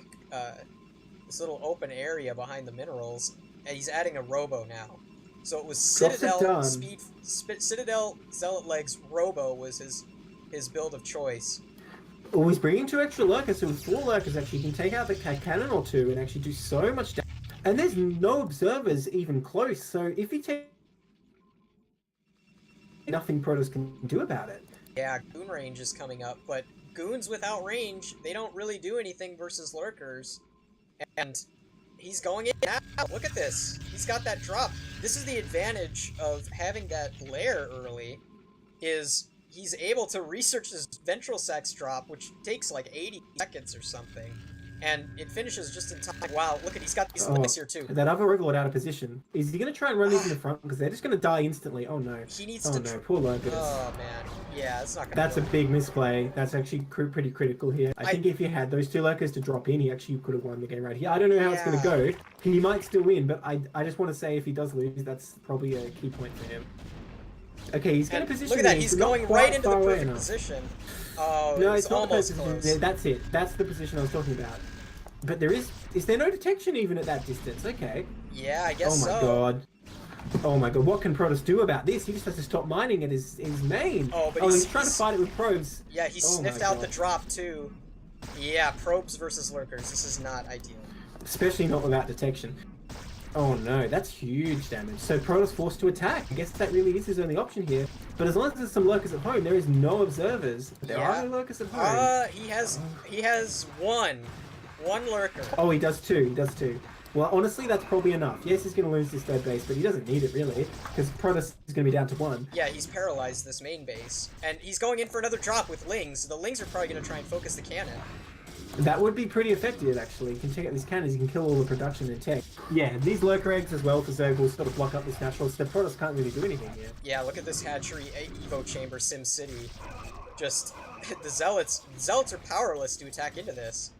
this little open area behind the minerals, and he's adding a robo now. So it was Citadel Citadel Zealot Legs Robo was his build of choice. Oh, he's bringing 2 extra lurkers, so with 4 lurkers actually, he can take out the cannon or 2 and actually do so much damage. And there's no observers even close, so if he takes... nothing Protoss can do about it. Yeah, Goon range is coming up, but Goons without range, they don't really do anything versus lurkers. And he's going in now. Look at this. He's got that drop. This is the advantage of having that lair early, is... he's able to research this ventral sex drop, which takes like 80 seconds or something. and it finishes just in time. Wow, look at he's got these Oh, legs here too. that other Overlord out of position. Is he going to try and run these in the front? Because they're just going to die instantly. Oh no. He needs Oh to. no, poor Lurkers. Oh man, yeah, it's not gonna. That's a work. big misplay. That's actually pretty critical here. I think if he had those two Lurkers to drop in, he actually could have won the game right here. I don't know how it's going to go. He might still win, but I just want to say if he does lose, that's probably a key point for him. Okay, he's going to position. Look at that, he's going right into the perfect position. Oh, no, it's not almost the close. position. That's it. That's the position I was talking about. But there is there no detection even at that distance? Okay. Yeah, I guess so. Oh my god. Oh my god, what can Protoss do about this? He just has to stop mining at his main. Oh, but he's trying to fight it with probes. Yeah, he sniffed out the drop too. Yeah, probes versus lurkers. This is not ideal. Especially not without detection. Oh no, that's huge damage. So Protoss forced to attack. I guess that really is his only option here. But as long as there's some lurkers at home, there is no observers. There are no lurkers at home. He has one lurker. Oh, he does two. He does two. Well, honestly, that's probably enough. Yes, he's going to lose this third base, but he doesn't need it, really, because Protoss is going to be down to one. Yeah, he's paralyzed this main base. And he's going in for another drop with Lings. The Lings are probably going to try and focus the cannon. That would be pretty effective, actually. You can check out these cannons, you can kill all the production and tech. Yeah, these lurker eggs as well for Zerg will sort of block up this natural, so Protoss can't really do anything here. Yeah, look at this hatchery Evo chamber Sim City. Just, the Zealots are powerless to attack into this.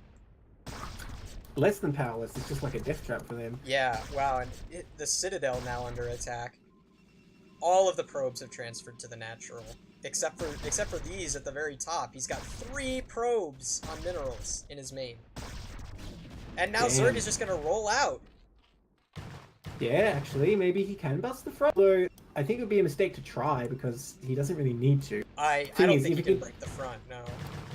Less than powerless, it's just like a death trap for them. Yeah, wow, and the Citadel now under attack. All of the probes have transferred to the natural. Except for these at the very top. He's got 3 probes on minerals in his main. And now Zerg is just gonna roll out. Yeah, actually, maybe he can bust the front. Although, I think it would be a mistake to try, because he doesn't really need to. I don't think he can break the front, no.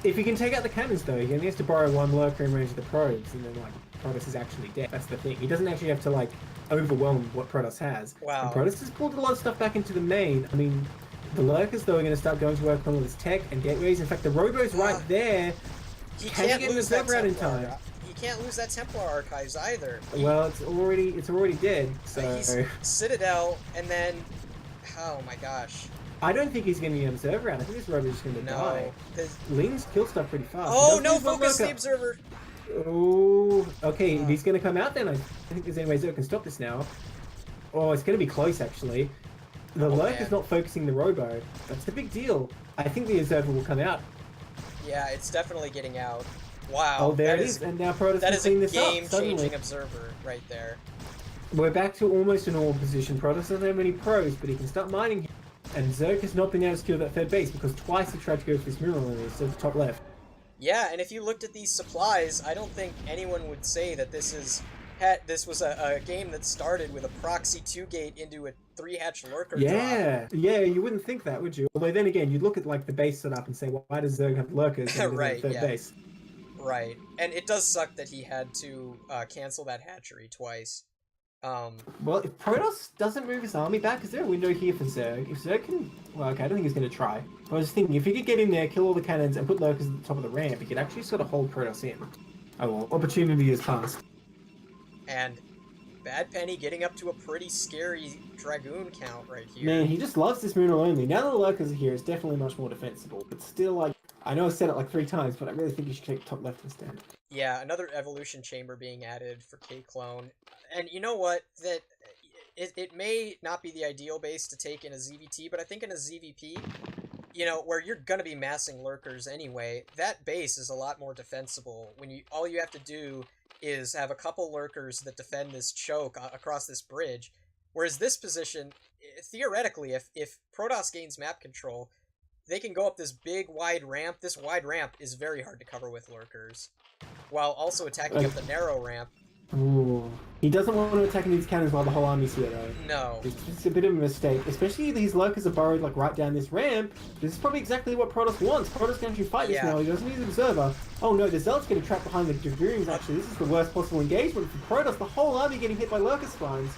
If he can take out the cannons, though, he only has to borrow one lurker in range of the probes, and then, like, Protoss is actually dead. That's the thing. He doesn't actually have to, like, overwhelm what Protoss has. Wow. And Protoss has pulled a lot of stuff back into the main. I mean, the lurkers, though, are going to start going to work on all this tech and gateways. In fact, the Robo's right there. He Can can't he get lose the that server out in Templar. time? He can't lose that Templar archives either. Well, it's already dead, so... He's Citadel, and then... Oh my gosh. I don't think he's going to get an observer out. I think this Robo's just going to die. Lings kill stuff pretty fast. Oh, no, focus the observer! Oh, okay, if he's going to come out then, I think there's any way Zerg can stop this now. Oh, it's going to be close, actually. The lurker's not focusing the Robo. That's the big deal. I think the observer will come out. Yeah, it's definitely getting out. Wow. Oh, there it is. And now Protoss can clean this up. That is a game-changing observer right there. We're back to almost a normal position. Protoss doesn't have any pros, but he can start mining. And Zerg has not been able to secure that third base because twice he tried to go for this mural instead of the top left. Yeah, and if you looked at these supplies, I don't think anyone would say that this was a game that started with a proxy 2-gate into a 3-hatch lurker drop. Yeah, you wouldn't think that, would you? Although then again, you'd look at like the base setup and say, well, why does Zerg have lurkers and right, third base? Right, and it does suck that he had to cancel that hatchery twice. Well, if Protoss doesn't move his army back, is there a window here for Zerg? If Zerg can... Well, okay, I don't think he's going to try. But I was thinking, if he could get in there, kill all the cannons, and put lurkers at the top of the ramp, he could actually sort of hold Protoss in. Oh well, opportunity has passed. And Badpenny getting up to a pretty scary Dragoon count right here. Man, he just loves this Mural only. Now that the lurkers are here, it's definitely much more defensible. But still, like, I know I've said it like 3 times, but I really think you should take top left instead. Yeah, another evolution chamber being added for Kei-Clone. And you know what? That it may not be the ideal base to take in a ZVT, but I think in a ZVP, you know, where you're gonna be massing lurkers anyway, that base is a lot more defensible. When all you have to do is have a couple lurkers that defend this choke across this bridge. Whereas this position, theoretically, if Protoss gains map control, they can go up this big wide ramp. This wide ramp is very hard to cover with lurkers, while also attacking up the narrow ramp. Ooh. He doesn't want to attack these cannons while the whole army's here, though. No. It's a bit of a mistake. Especially these lurkers are burrowed, like, right down this ramp. This is probably exactly what Protoss wants. Protoss can actually fight this now. He doesn't need an observer. Oh no, the Zealot's getting trapped behind the Dragoons, actually. This is the worst possible engagement for Protoss. The whole army getting hit by lurker spines.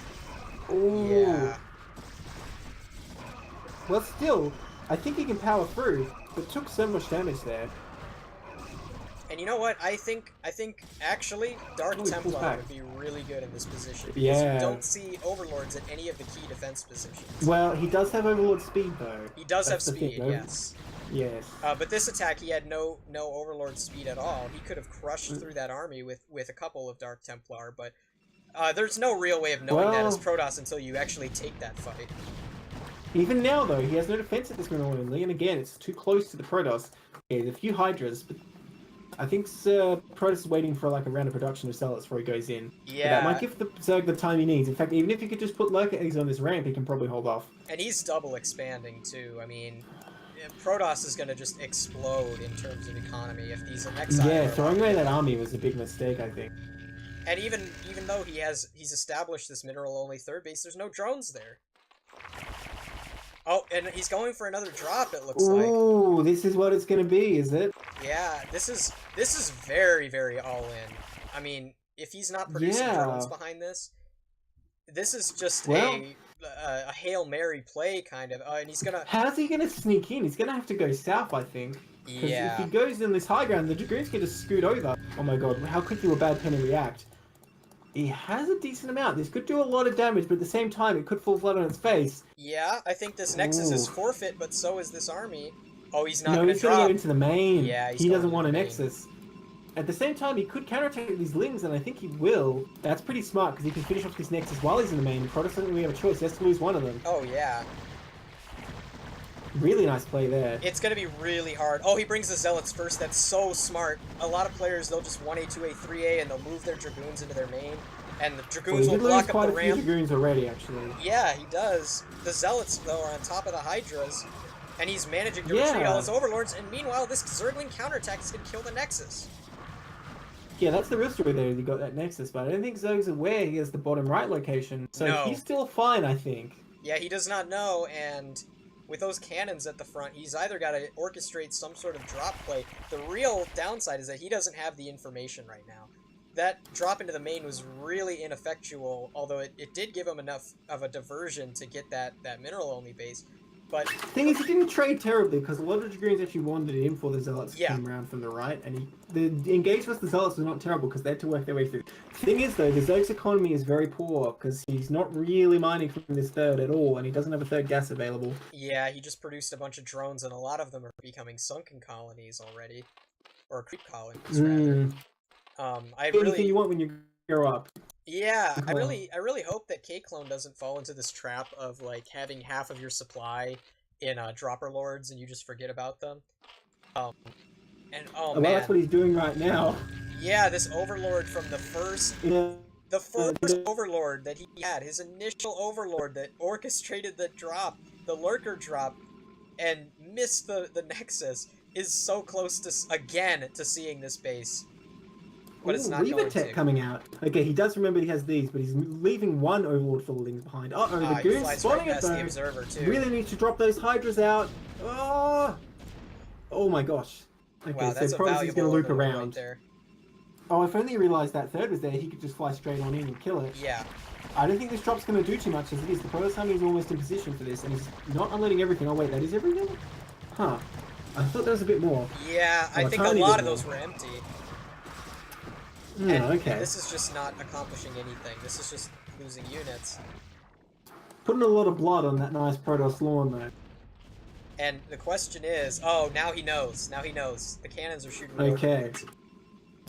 Ooh. Yeah. Well, still, I think he can power through, but took so much damage there. And you know what? I think actually Dark Templar would be really good in this position. Because you don't see Overlords at any of the key defense positions. Well, he does have Overlord speed though. He does have speed, yes. Yes. But this attack, he had no Overlord speed at all. He could have crushed through that army with a couple of Dark Templar, but there's no real way of knowing that as Well, Protoss until you actually take that fight. even now though, he has no defense at this moment only, and again, it's too close to the Protoss. Yeah, there's a few Hydras, but I think Protoss is waiting for like a round of production to sell it before he goes in. Yeah. But that might give the Zerg the time he needs. In fact, even if he could just put Lurker eggs on this ramp, he can probably hold off. And he's double expanding too. I mean, Protoss is going to just explode in terms of economy if these next. Yeah, throwing away that army was a big mistake, I think. And even though he's established this mineral only third base, there's no drones there. Oh, and he's going for another drop, it looks like. Ooh, this is what it's gonna be, is it? Yeah, this is very, very all in. I mean, if he's not producing drones behind this is just a Hail Mary play, kind of. And he's gonna... How's he gonna sneak in? He's gonna have to go south, I think. Because if he goes in this high ground, the Dragoons can just scoot over. Oh my god, how quickly will Badpenny react? He has a decent amount. This could do a lot of damage, but at the same time, it could fall flat on its face. Yeah, I think this Nexus is forfeit, but so is this army. Oh, he's not No, gonna he's gonna drop. go into the main. Yeah, he doesn't want a Nexus. At the same time, he could counterattack these Lings, and I think he will. That's pretty smart, because he can finish off this Nexus while he's in the main. Protoss doesn't really have a choice. He has to lose one of them. Oh, yeah. Really nice play there. It's going to be really hard. Oh, he brings the Zealots first. That's so smart. A lot of players, they'll just 1A, 2A, 3A, and they'll move their Dragoons into their main. And the Dragoons will block up the ramp. He did lose quite a few Dragoons already, actually. Yeah, he does. The Zealots, though, are on top of the Hydras. And he's managing to retreat all his Overlords. And meanwhile, this Zergling counterattack is going to kill the Nexus. Yeah, that's the real story there. He got that Nexus, but I don't think Zerg's aware he has the bottom right location. So he's still fine, I think. Yeah, he does not know, and with those cannons at the front, he's either got to orchestrate some sort of drop play. The real downside is that he doesn't have the information right now. That drop into the main was really ineffectual, although it did give him enough of a diversion to get that mineral-only base. But the thing is, he didn't trade terribly, because a lot of Dragoons actually wandered in for the Zealots came around from the right, and the engagement with the Zealots was not terrible, because they had to work their way through. The thing is, though, the Zerg's economy is very poor, because he's not really mining from this third at all, and he doesn't have a third gas available. Yeah, he just produced a bunch of drones, and a lot of them are becoming sunken colonies already. Or creep colonies, rather. Anything you want when you grow up. Yeah, I really hope that Kei-Clone doesn't fall into this trap of like having half of your supply in Dropper Lords and you just forget about them. Well, that's what he's doing right now. Yeah, this Overlord from the first Overlord that he had, his initial Overlord that orchestrated the drop, the Lurker drop, and missed the Nexus, is so close to seeing this base. But it's not Reaver Tech coming out. Okay, he does remember he has these, but he's leaving one Overlord for the Lings behind. Uh-oh, the Goon's spotting it though. The Observer too. Really needs to drop those Hydras out. Oh my gosh. Okay, wow, so probably he's going to loop around. Right there. Oh, if only he realised that third was there, he could just fly straight on in and kill it. Yeah. I don't think this drop's going to do too much as it is. The Protoss army is almost in position for this, and he's not unloading everything. Oh wait, that is everything? Huh. I thought there was a bit more. Yeah, I think a lot of those were empty. And this is just not accomplishing anything. This is just losing units. Putting a lot of blood on that nice Protoss lawn, though. And the question is, oh, now he knows. Now he knows. The cannons are shooting. Okay.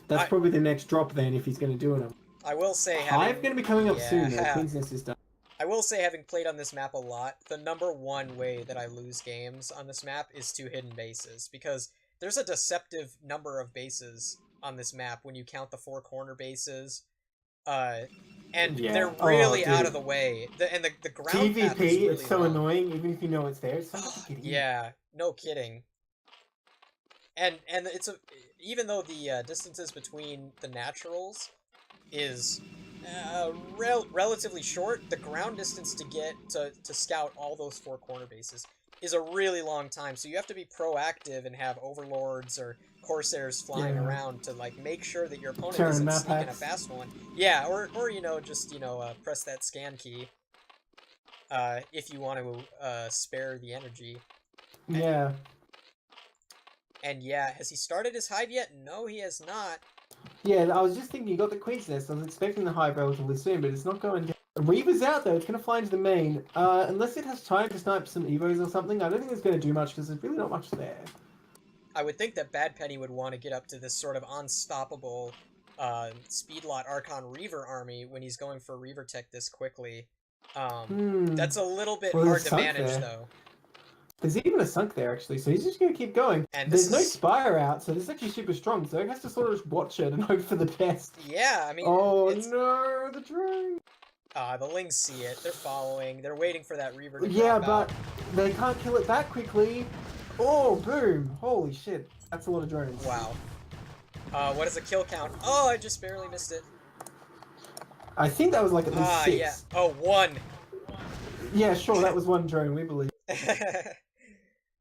That's probably the next drop then, if he's going to do it. I will say, Hive going to be coming up soon, though. Queen's Nest is done. I will say, having played on this map a lot, the #1 way that I lose games on this map is to hidden bases, because there's a deceptive number of bases on this map when you count the 4 corner bases, and they're really out of the way. The ground TVP, path is really it's so annoying, even if you know it's there. It's so yeah, no kidding. And it's even though the distances between the naturals is relatively short, the ground distance to get to scout all those 4 corner bases is a really long time. So you have to be proactive and have Overlords or Corsairs flying around to like make sure that your opponent isn't sneaking a fast one. Yeah, or you know, just press that scan key if you want to spare the energy. Yeah. And yeah, has he started his hive yet? No, he has not. Yeah, I was just thinking you got the Queen's Nest. I was expecting the hive relatively soon, but it's not going down. Reaver's out though. It's going to fly into the main. Unless it has time to snipe some Evos or something, I don't think it's going to do much because there's really not much there. I would think that Badpenny would want to get up to this sort of unstoppable Speedlot Archon Reaver army when he's going for Reaver tech this quickly. That's a little bit hard to manage, though. There's even a sunk there, actually, so he's just going to keep going. And there's no Spire out, so this is actually super strong, so he has to sort of just watch it and hope for the best. Yeah, I mean... Oh, no, the drone! The Lings see it. They're following. They're waiting for that Reaver to Yeah, drop but out. they can't kill it that quickly. Oh, boom. Holy shit. That's a lot of drones. Wow. What is the kill count? Oh, I just barely missed it. I think that was like at least 6. Yeah. Oh, 1. Yeah, sure, that was 1 drone, we believe.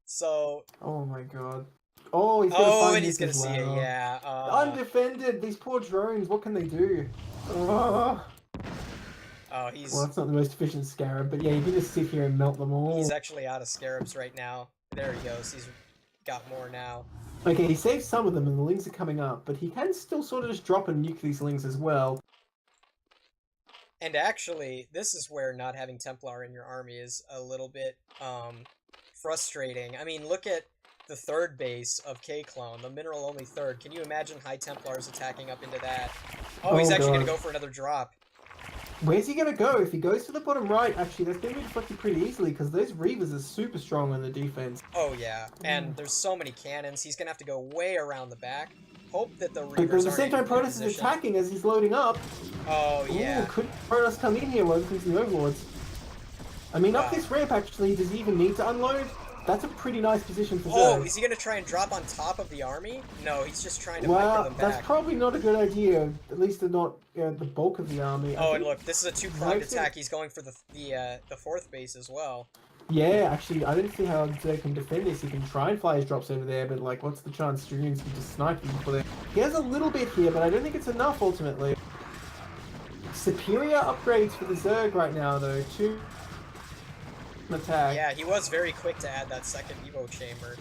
So... Oh my god. Oh, he's gonna find and he's gonna see it, yeah. Undefended! These poor drones, what can they do? Oh, he's... Well, that's not the most efficient scarab, but yeah, you can just sit here and melt them all. He's actually out of scarabs right now. There he goes, he's got more now. Okay, he saved some of them and the Lings are coming up, but he can still sort of just drop and nuke these Lings as well. And actually, this is where not having Templar in your army is a little bit, frustrating. I mean, look at the third base of Kei-Clone, the mineral-only third. Can you imagine High Templars attacking up into that? Oh, he's actually gonna go for another drop. Where's he gonna go? If he goes to the bottom right, actually, that's gonna be deflected pretty easily, because those Reavers are super strong on the defense. Oh, yeah. And there's so many cannons, he's gonna have to go way around the back. Hope that the Reavers But at the same time, Protoss is attacking as he's loading up. Oh, yeah. Ooh, could Protoss come in here while he's the Overlords? I mean, up this ramp, actually, does he even need to unload? That's a pretty nice position for Zerg. Oh, is he going to try and drop on top of the army? No, he's just trying to micro them back. That's probably not a good idea. At least not the bulk of the army. Oh, and look, this is a two-pronged attack. He's going for the fourth base as well. Yeah, actually, I don't see how Zerg can defend this. He can try and fly his drops over there, but like, what's the chance Dragoons can just snipe him before there? He has a little bit here, but I don't think it's enough ultimately. Superior upgrades for the Zerg right now, though. 2 attack. Yeah, he was very quick to add that second Evo chamber.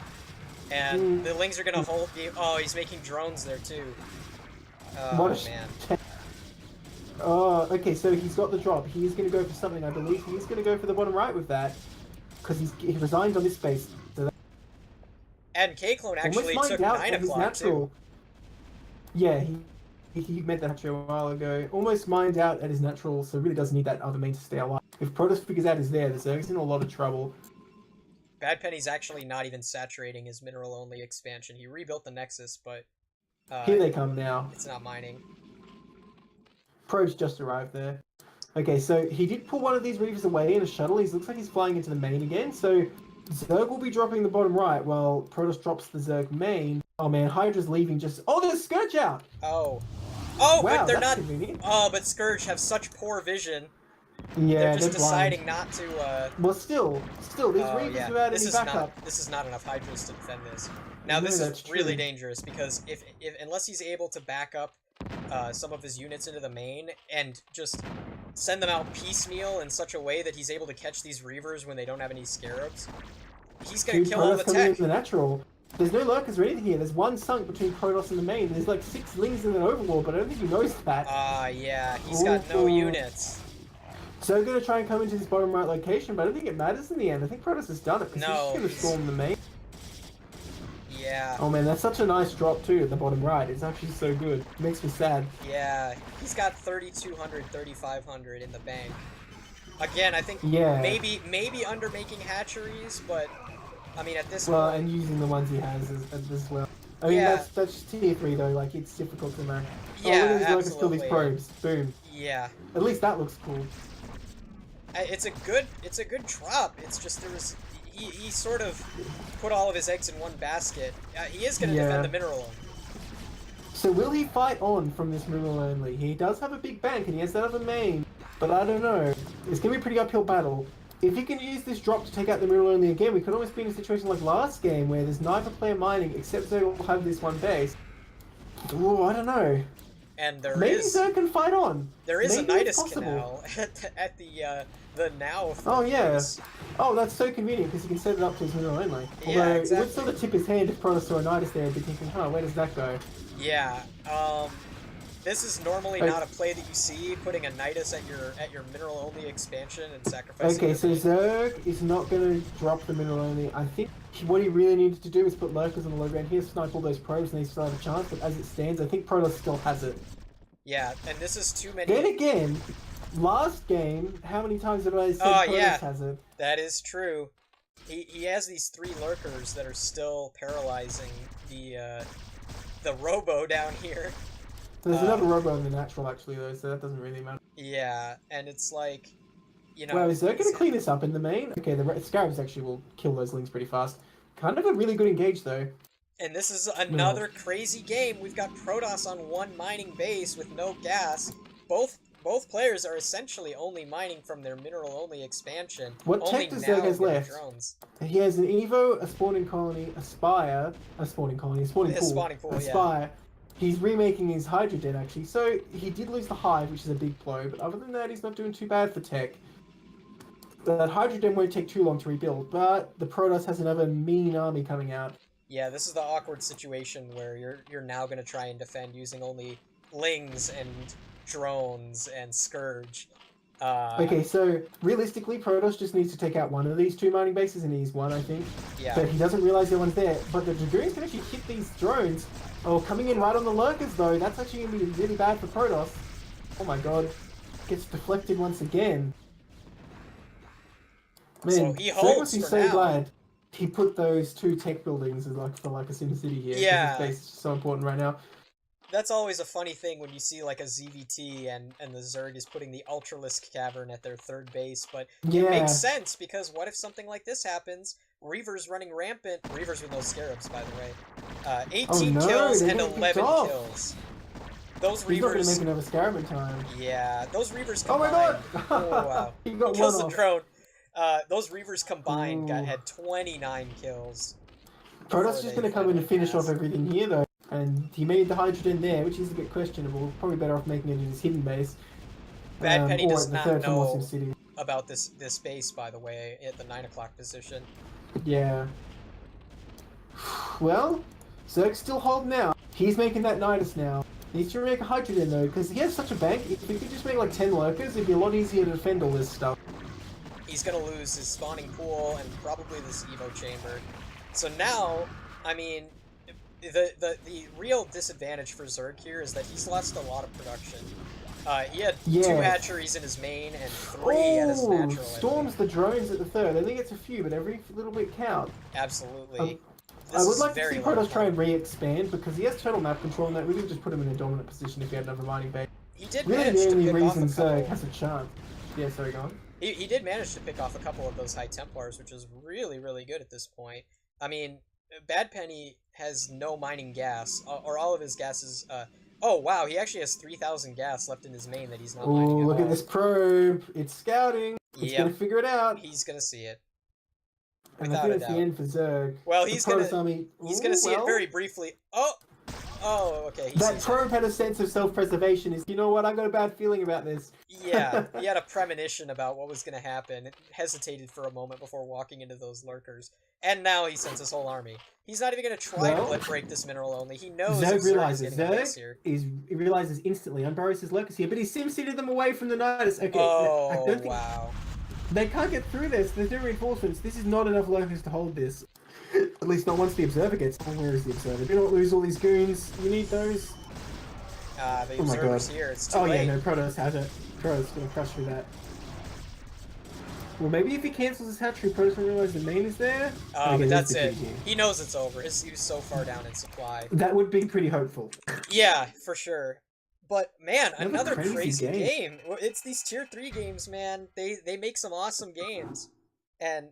And the Lings are gonna hold the... Oh, he's making drones there too. Oh, man. Oh, okay, so he's got the drop. He's gonna go for something, I believe. He's gonna go for the bottom right with that. Because he resigned on this space. So and Kei-Clone actually took 9 o'clock too. Yeah, he made that hatchery a while ago. Almost mined out at his natural, so really doesn't need that other main to stay alive. If Protoss figures out he's there, the Zerg's in a lot of trouble. Badpenny's actually not even saturating his mineral-only expansion. He rebuilt the Nexus, but... here they come now. It's not mining. Pro's just arrived there. Okay, so he did pull one of these Reavers away in a shuttle. He looks like he's flying into the main again, so Zerg will be dropping the bottom right while Protoss drops the Zerg main. Oh man, Hydra's leaving just... Oh, there's Scourge out! Oh. Oh, wow, but they're not... Convenient. Oh, but Scourge have such poor vision. Yeah, they're just deciding not to, Well, still, these Reavers without any backup. This is not enough Hydras to defend this. Now, this is really dangerous, because if unless he's able to back up some of his units into the main and just send them out piecemeal in such a way that he's able to catch these Reavers when they don't have any Scarabs, he's gonna kill all the tech. The natural. There's no lurkers or anything here. There's one sunk between Protoss and the main. There's like 6 Lings and an Overlord, but I don't think he knows that. Yeah, he's got no units. So they're going to try and come into this bottom right location, but I don't think it matters in the end. I think Protoss has done it, because he's just going to storm the main. Yeah. Oh man, that's such a nice drop too at the bottom right. It's actually so good. It makes me sad. Yeah, he's got 3,200, 3,500 in the bank. Again, I think maybe undermaking hatcheries, but I mean at this point... and using the ones he has as well. I mean, that's tier 3 though, like it's difficult to make. Yeah, look at still these probes. Boom. Yeah. At least that looks cool. It's a good drop. It's just he sort of put all of his eggs in one basket. He is going to defend the mineral only. So will he fight on from this mineral only? He does have a big bank and he has that other main, but I don't know. It's going to be a pretty uphill battle. If he can use this drop to take out the mineral only again, we could almost be in a situation like last game where there's neither player mining except they all have this one base. Ooh, I don't know. And maybe Zerg can fight on. There is a Nidus Canal at the now. Oh yeah. Oh, that's so convenient because you can set it up to his mineral only. Yeah, although exactly. It would sort of tip his hand if Protoss saw a Nidus there and be thinking, huh, where does that go? Yeah. This is normally Okay. not a play that you see, putting a Nidus at your mineral only expansion and sacrificing. Okay, your so main. Zerg is not going to drop the mineral only. I think what he really needed to do is put lurkers on the low ground here, snipe all those probes, and he still have a chance. But as it stands, I think Protoss still has it. Yeah, and this is too many. Then again, last game, how many times have I said Oh Protoss yeah, has it? that is true. He has these 3 lurkers that are still paralyzing the robo down here. There's another robo in the natural actually though, so that doesn't really matter. Yeah, and it's like, you know. Well, is Zerg going to clean this up in the main? Okay, the Scarabs actually will kill those lings pretty fast. Kind of a really good engage though. And this is another crazy game. We've got Protoss on 1 mining base with no gas. Both players are essentially only mining from their mineral-only expansion. What only tech does now Zerg has left? Drones. He has an Evo, a spawning colony, a spire, a spawning colony, a spawning pool, a spire. He's remaking his Hydra Den actually, so he did lose the Hive, which is a big blow, but other than that, he's not doing too bad for tech. That Hydra Den won't take too long to rebuild, but the Protoss has another mean army coming out. Yeah, this is the awkward situation where you're now going to try and defend using only lings and drones and Scourge. Okay, so realistically, Protoss just needs to take out one of these 2 mining bases, and he's one, I think. Yeah. But he doesn't realize the one's there. But the Dragoons can actually hit these drones. Oh, coming in right on the lurkers, though. That's actually going to be really bad for Protoss. Oh my god. Gets deflected once again. Man, so he holds must be for so now. glad he put those 2 tech buildings as like for like a SimCity here. Yeah. This base is so important right now. That's always a funny thing when you see like a ZVT and the Zerg is putting the Ultralisk Cavern at their 3rd base, but it makes sense because what if something like this happens? Reavers running rampant, Reavers with no Scarabs by the way, 18 kills and 11 kills. Those Reavers... He's not going to make another Scarab in time. Yeah, those Reavers Oh combined... my god! Oh wow. He got kills one the off. drone. Those Reavers combined had 29 kills. Protoss just going to come in and finish off everything here though. And he made the Hydrogen there, which is a bit questionable. Probably better off making it in his hidden base. Badpenny does not know City. about this base, by the way, at the 9 o'clock position. Yeah. Well, Zerg's still holding out. He's making that Nidus now. Needs to make a Hydrogen though, because he has such a bank. If he could just make like 10 lurkers, it'd be a lot easier to defend all this stuff. He's gonna lose his spawning pool and probably this Evo chamber. So now, I mean, the real disadvantage for Zerg here is that he's lost a lot of production. He had 2 hatcheries in his main and 3 at his natural. Storms the drones at the 3rd. I think it's a few, but every little bit counts. Absolutely. I would like to see Protoss try and re-expand because he has total map control and that really would just put him in a dominant position if he had another mining base. He did really manage the only to pick reason off a couple... Zerg has a chance. Yeah, sorry, go on. He did manage to pick off a couple of those High Templars, which is really, really good at this point. I mean, Badpenny has no mining gas, or all of his gas is... oh, wow, he actually has 3,000 gas left in his main that he's not mining at look all. at this probe. It's scouting. It's going to figure it out. He's going to see it. And I think it's the end for Zerg. Well, he's going to see it very briefly. Oh, okay. That probe had a sense of self-preservation. You know what? I got a bad feeling about this. Yeah, he had a premonition about what was going to happen. It hesitated for a moment before walking into those lurkers. And now he sends his whole army. He's not even going to try to break this mineral only. He knows Zerg realizes. He realizes instantly. Unburrows his lurkers here, but he SimCity'd them away from the Nidus. Okay. Oh, I don't think wow. They can't get through this. There's no reinforcements. This is not enough lurkers to hold this. At least not once the Observer gets... Oh, where is the Observer? Do not lose all these goons. You need those. The Observer's here. It's too Oh, late. yeah, no, Protoss has it. Protoss going to crush through that. Well, maybe if he cancels his hatchery, Protoss will realize the main is there. Oh, but that's it. He knows it's over. He was so far down in supply. That would be pretty hopeful. Yeah, for sure. But, man, another crazy game. It's these tier 3 games, man. They make some awesome games. And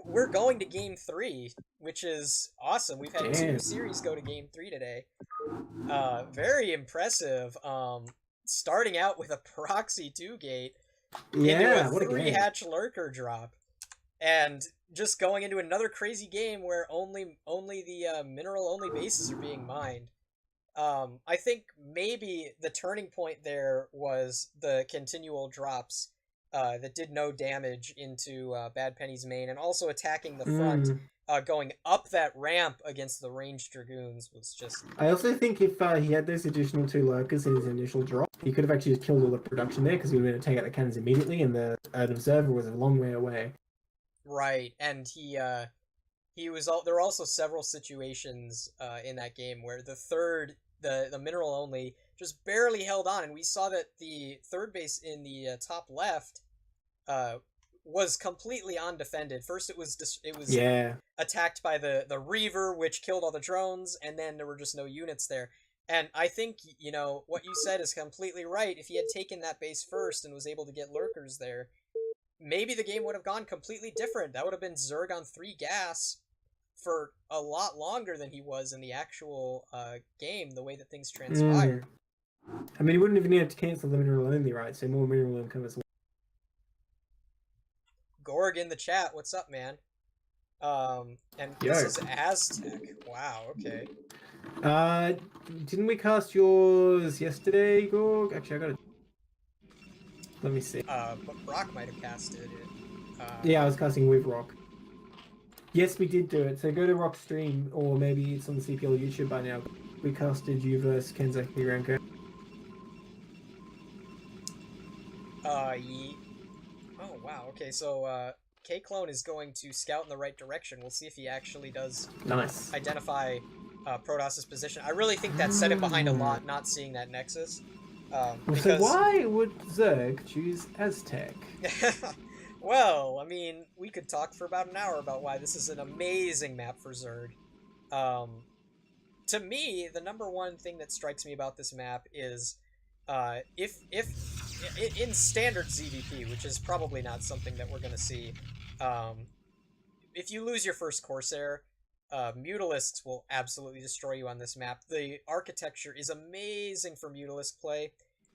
we're going to game 3, which is awesome. We've had 2 series go to game 3 today. Very impressive. Starting out with a proxy 2-gate into a 3-hatch lurker drop. And just going into another crazy game where only the mineral-only bases are being mined. I think maybe the turning point there was the continual drops that did no damage into Badpenny's main, and also attacking the front. going up that ramp against the ranged Dragoons was just... I also think if he had those additional 2 lurkers in his initial drop, he could have actually just killed all the production there because he would have been able to take out the cannons immediately, and the observer was a long way away. Right, and he was there were also several situations in that game where the mineral only just barely held on, and we saw that the third base in the top left was completely undefended. First, it was attacked by the Reaver, which killed all the drones, and then there were just no units there. And I think, you know, what you said is completely right. If he had taken that base first and was able to get lurkers there, maybe the game would have gone completely different. That would have been Zerg on 3 gas for a lot longer than he was in the actual game, the way that things transpired. I mean, he wouldn't even need to cancel the mineral only, right? So more mineral income as well. Gorg in the chat, what's up, man? And this is Aztec. Wow, okay. Didn't we cast yours yesterday, Gorg? Actually, I gotta... Let me see. Brock might have casted it. Yeah, I was casting with Rock. Yes, we did do it. So go to Rock's stream, or maybe it's on the CPL YouTube by now. We casted you versus Kenzaki Ranko. Oh, wow. Okay, so, Kei-Clone is going to scout in the right direction. We'll see if he actually does identify Protoss's position. I really think that set him behind a lot, not seeing that Nexus. Because... So why would Zerg choose Aztec? Well, I mean, we could talk for about an hour about why this is an amazing map for Zerg. To me, the number one thing that strikes me about this map is if in standard ZVP, which is probably not something that we're going to see, if you lose your first Corsair, Mutalisks will absolutely destroy you on this map. The architecture is amazing for Mutalisk play.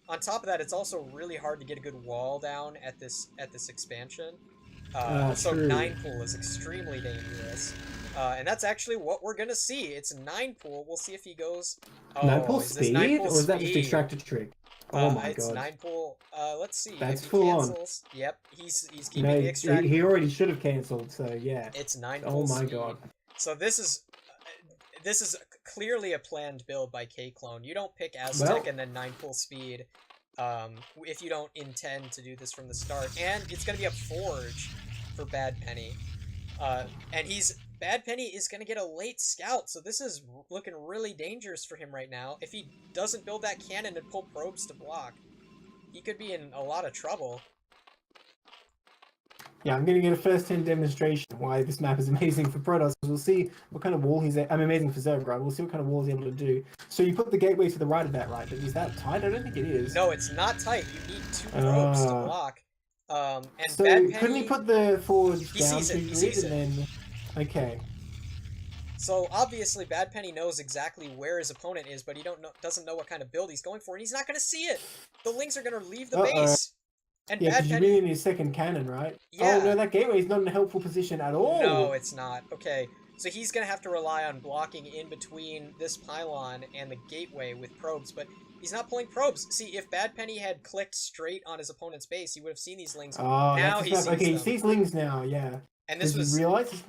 On top of that, it's also really hard to get a good wall down at this expansion. So 9 pool is extremely dangerous. And that's actually what we're going to see. It's 9 pool. We'll see if he goes... 9 pool speed? 9 pool or is that just speed? extracted trick? Oh my it's god. 9 pool. Let's see. That's if he full cancels, on. Yep, he's keeping the extract. He already should have cancelled, so yeah. It's 9 pool Oh my speed. god. So this is clearly a planned build by Kei-Clone. You don't pick Aztec and then 9 pool speed if you don't intend to do this from the start. And it's going to be a forge for Badpenny. And Badpenny is going to get a late scout, so this is looking really dangerous for him right now. If he doesn't build that cannon and pull probes to block, he could be in a lot of trouble. Yeah, I'm going to get a first-hand demonstration why this map is amazing for Protoss. We'll see what kind of wall amazing for Zerg, right? We'll see what kind of wall he's able to do. So you put the gateway to the right of that, right? But is that tight? I don't think it is. No, it's not tight. You need 2 probes to block. And so Badpenny, couldn't he put the forge down sees it, to he sees grid and then... Okay. So obviously Badpenny knows exactly where his opponent is, but he doesn't know what kind of build he's going for, and he's not going to see it. The Lings are going to leave the base. And yeah, because you Badpenny... really need a second cannon, right? Yeah. Oh, no, that gateway is not in a helpful position at all. No, it's not. Okay, so he's going to have to rely on blocking in between this pylon and the gateway with probes, but he's not pulling probes. See, if Badpenny had clicked straight on his opponent's base, he would have seen these Lings. Oh, now he sees okay, them. he sees Lings now, yeah. And this Does he realize?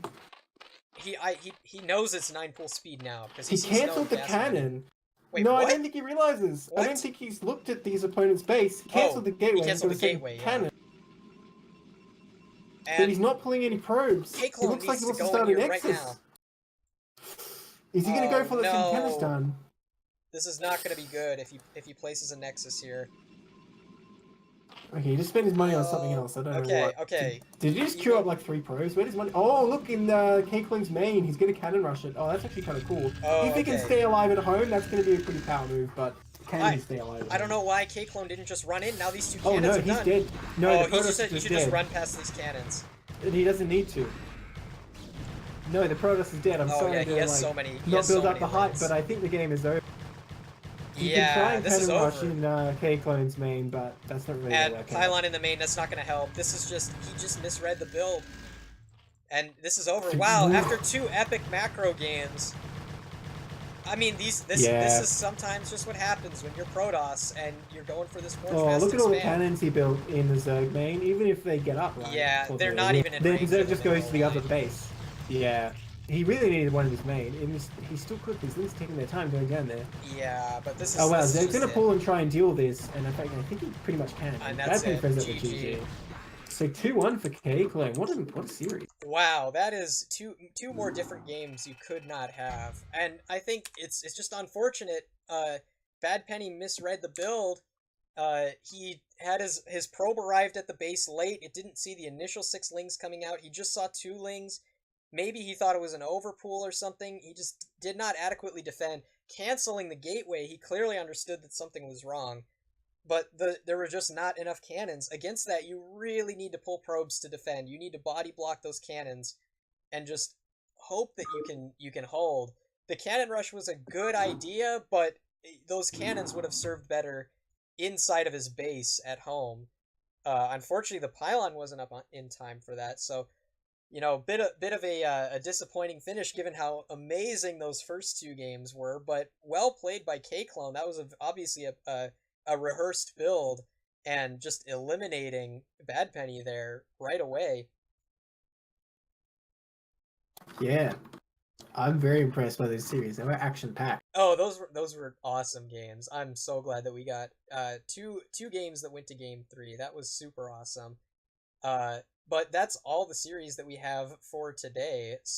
He knows it's 9 pool speed now. Because he cancelled the cannon. Wait, no, what? I don't think he realizes. What? I don't think he's looked at his opponent's base. He cancelled the gateway. He cancelled the gateway, cannon. And but he's not pulling any probes. Kei-Clone It looks like he wants to go start in a here Nexus. right now. Is he going to go for the no. antennas done? This is not going to be good if he places a Nexus here. Okay, he just spent his money on something else. I don't know what. Okay. Did he just queue up like 3 probes? Where does money? Oh, look in Kei-Clone's main. He's going to cannon rush it. Oh, that's actually kind of cool. Oh, if he can stay alive at home, that's going to be a pretty power move. But can he stay alive? I don't know why Kei-Clone didn't just run in. Now these 2 cannons are done. Oh no, he's dead. No, he should just run past these cannons. And he doesn't need to. No, the Protoss is dead. I'm sorry to not build up the hype, but I think the game is over. You can try and this is over. Rush in Kei-Clone's main, but that's not really and working. Pylon in the main, that's not going to help. This is just, he just misread the build. And this is over. Wow, after 2 epic macro games. I mean, this is sometimes just what happens when you're Protoss and you're going for this forge fast look at all the expand. cannons he built in the Zerg main, even if they get up, right? Yeah, they're not even in then range. Zerg just goes to the other base. Yeah. He really needed one of his main. He still could. These Lynx taking their time going down there. Yeah, but this is Oh wow, this is Zed's just gonna it. pull and try and deal this, and in fact, I think he pretty much can. And that's Badpenny it. throws out the GG. GG. So 2-1 for Kei-Clone. What a series. Wow, that is two more different games you could not have. And I think it's just unfortunate. Badpenny misread the build. He had his probe arrived at the base late. It didn't see the initial 6 lings coming out. He just saw 2 lings. Maybe he thought it was an overpool or something. He just did not adequately defend. Canceling the gateway, he clearly understood that something was wrong. But there were just not enough cannons. Against that, you really need to pull probes to defend. You need to body block those cannons and just hope that you can hold. The cannon rush was a good idea, but those cannons would have served better inside of his base at home. Unfortunately, the pylon wasn't up in time for that, so bit of a disappointing finish given how amazing those first 2 games were. But well played by Kei-Clone. That was obviously a rehearsed build and just eliminating Badpenny there right away. Yeah, I'm very impressed by this series. They were action packed. Oh, those were awesome games. I'm so glad that we got two games that went to game 3. That was super awesome. But that's all the series that we have for today. So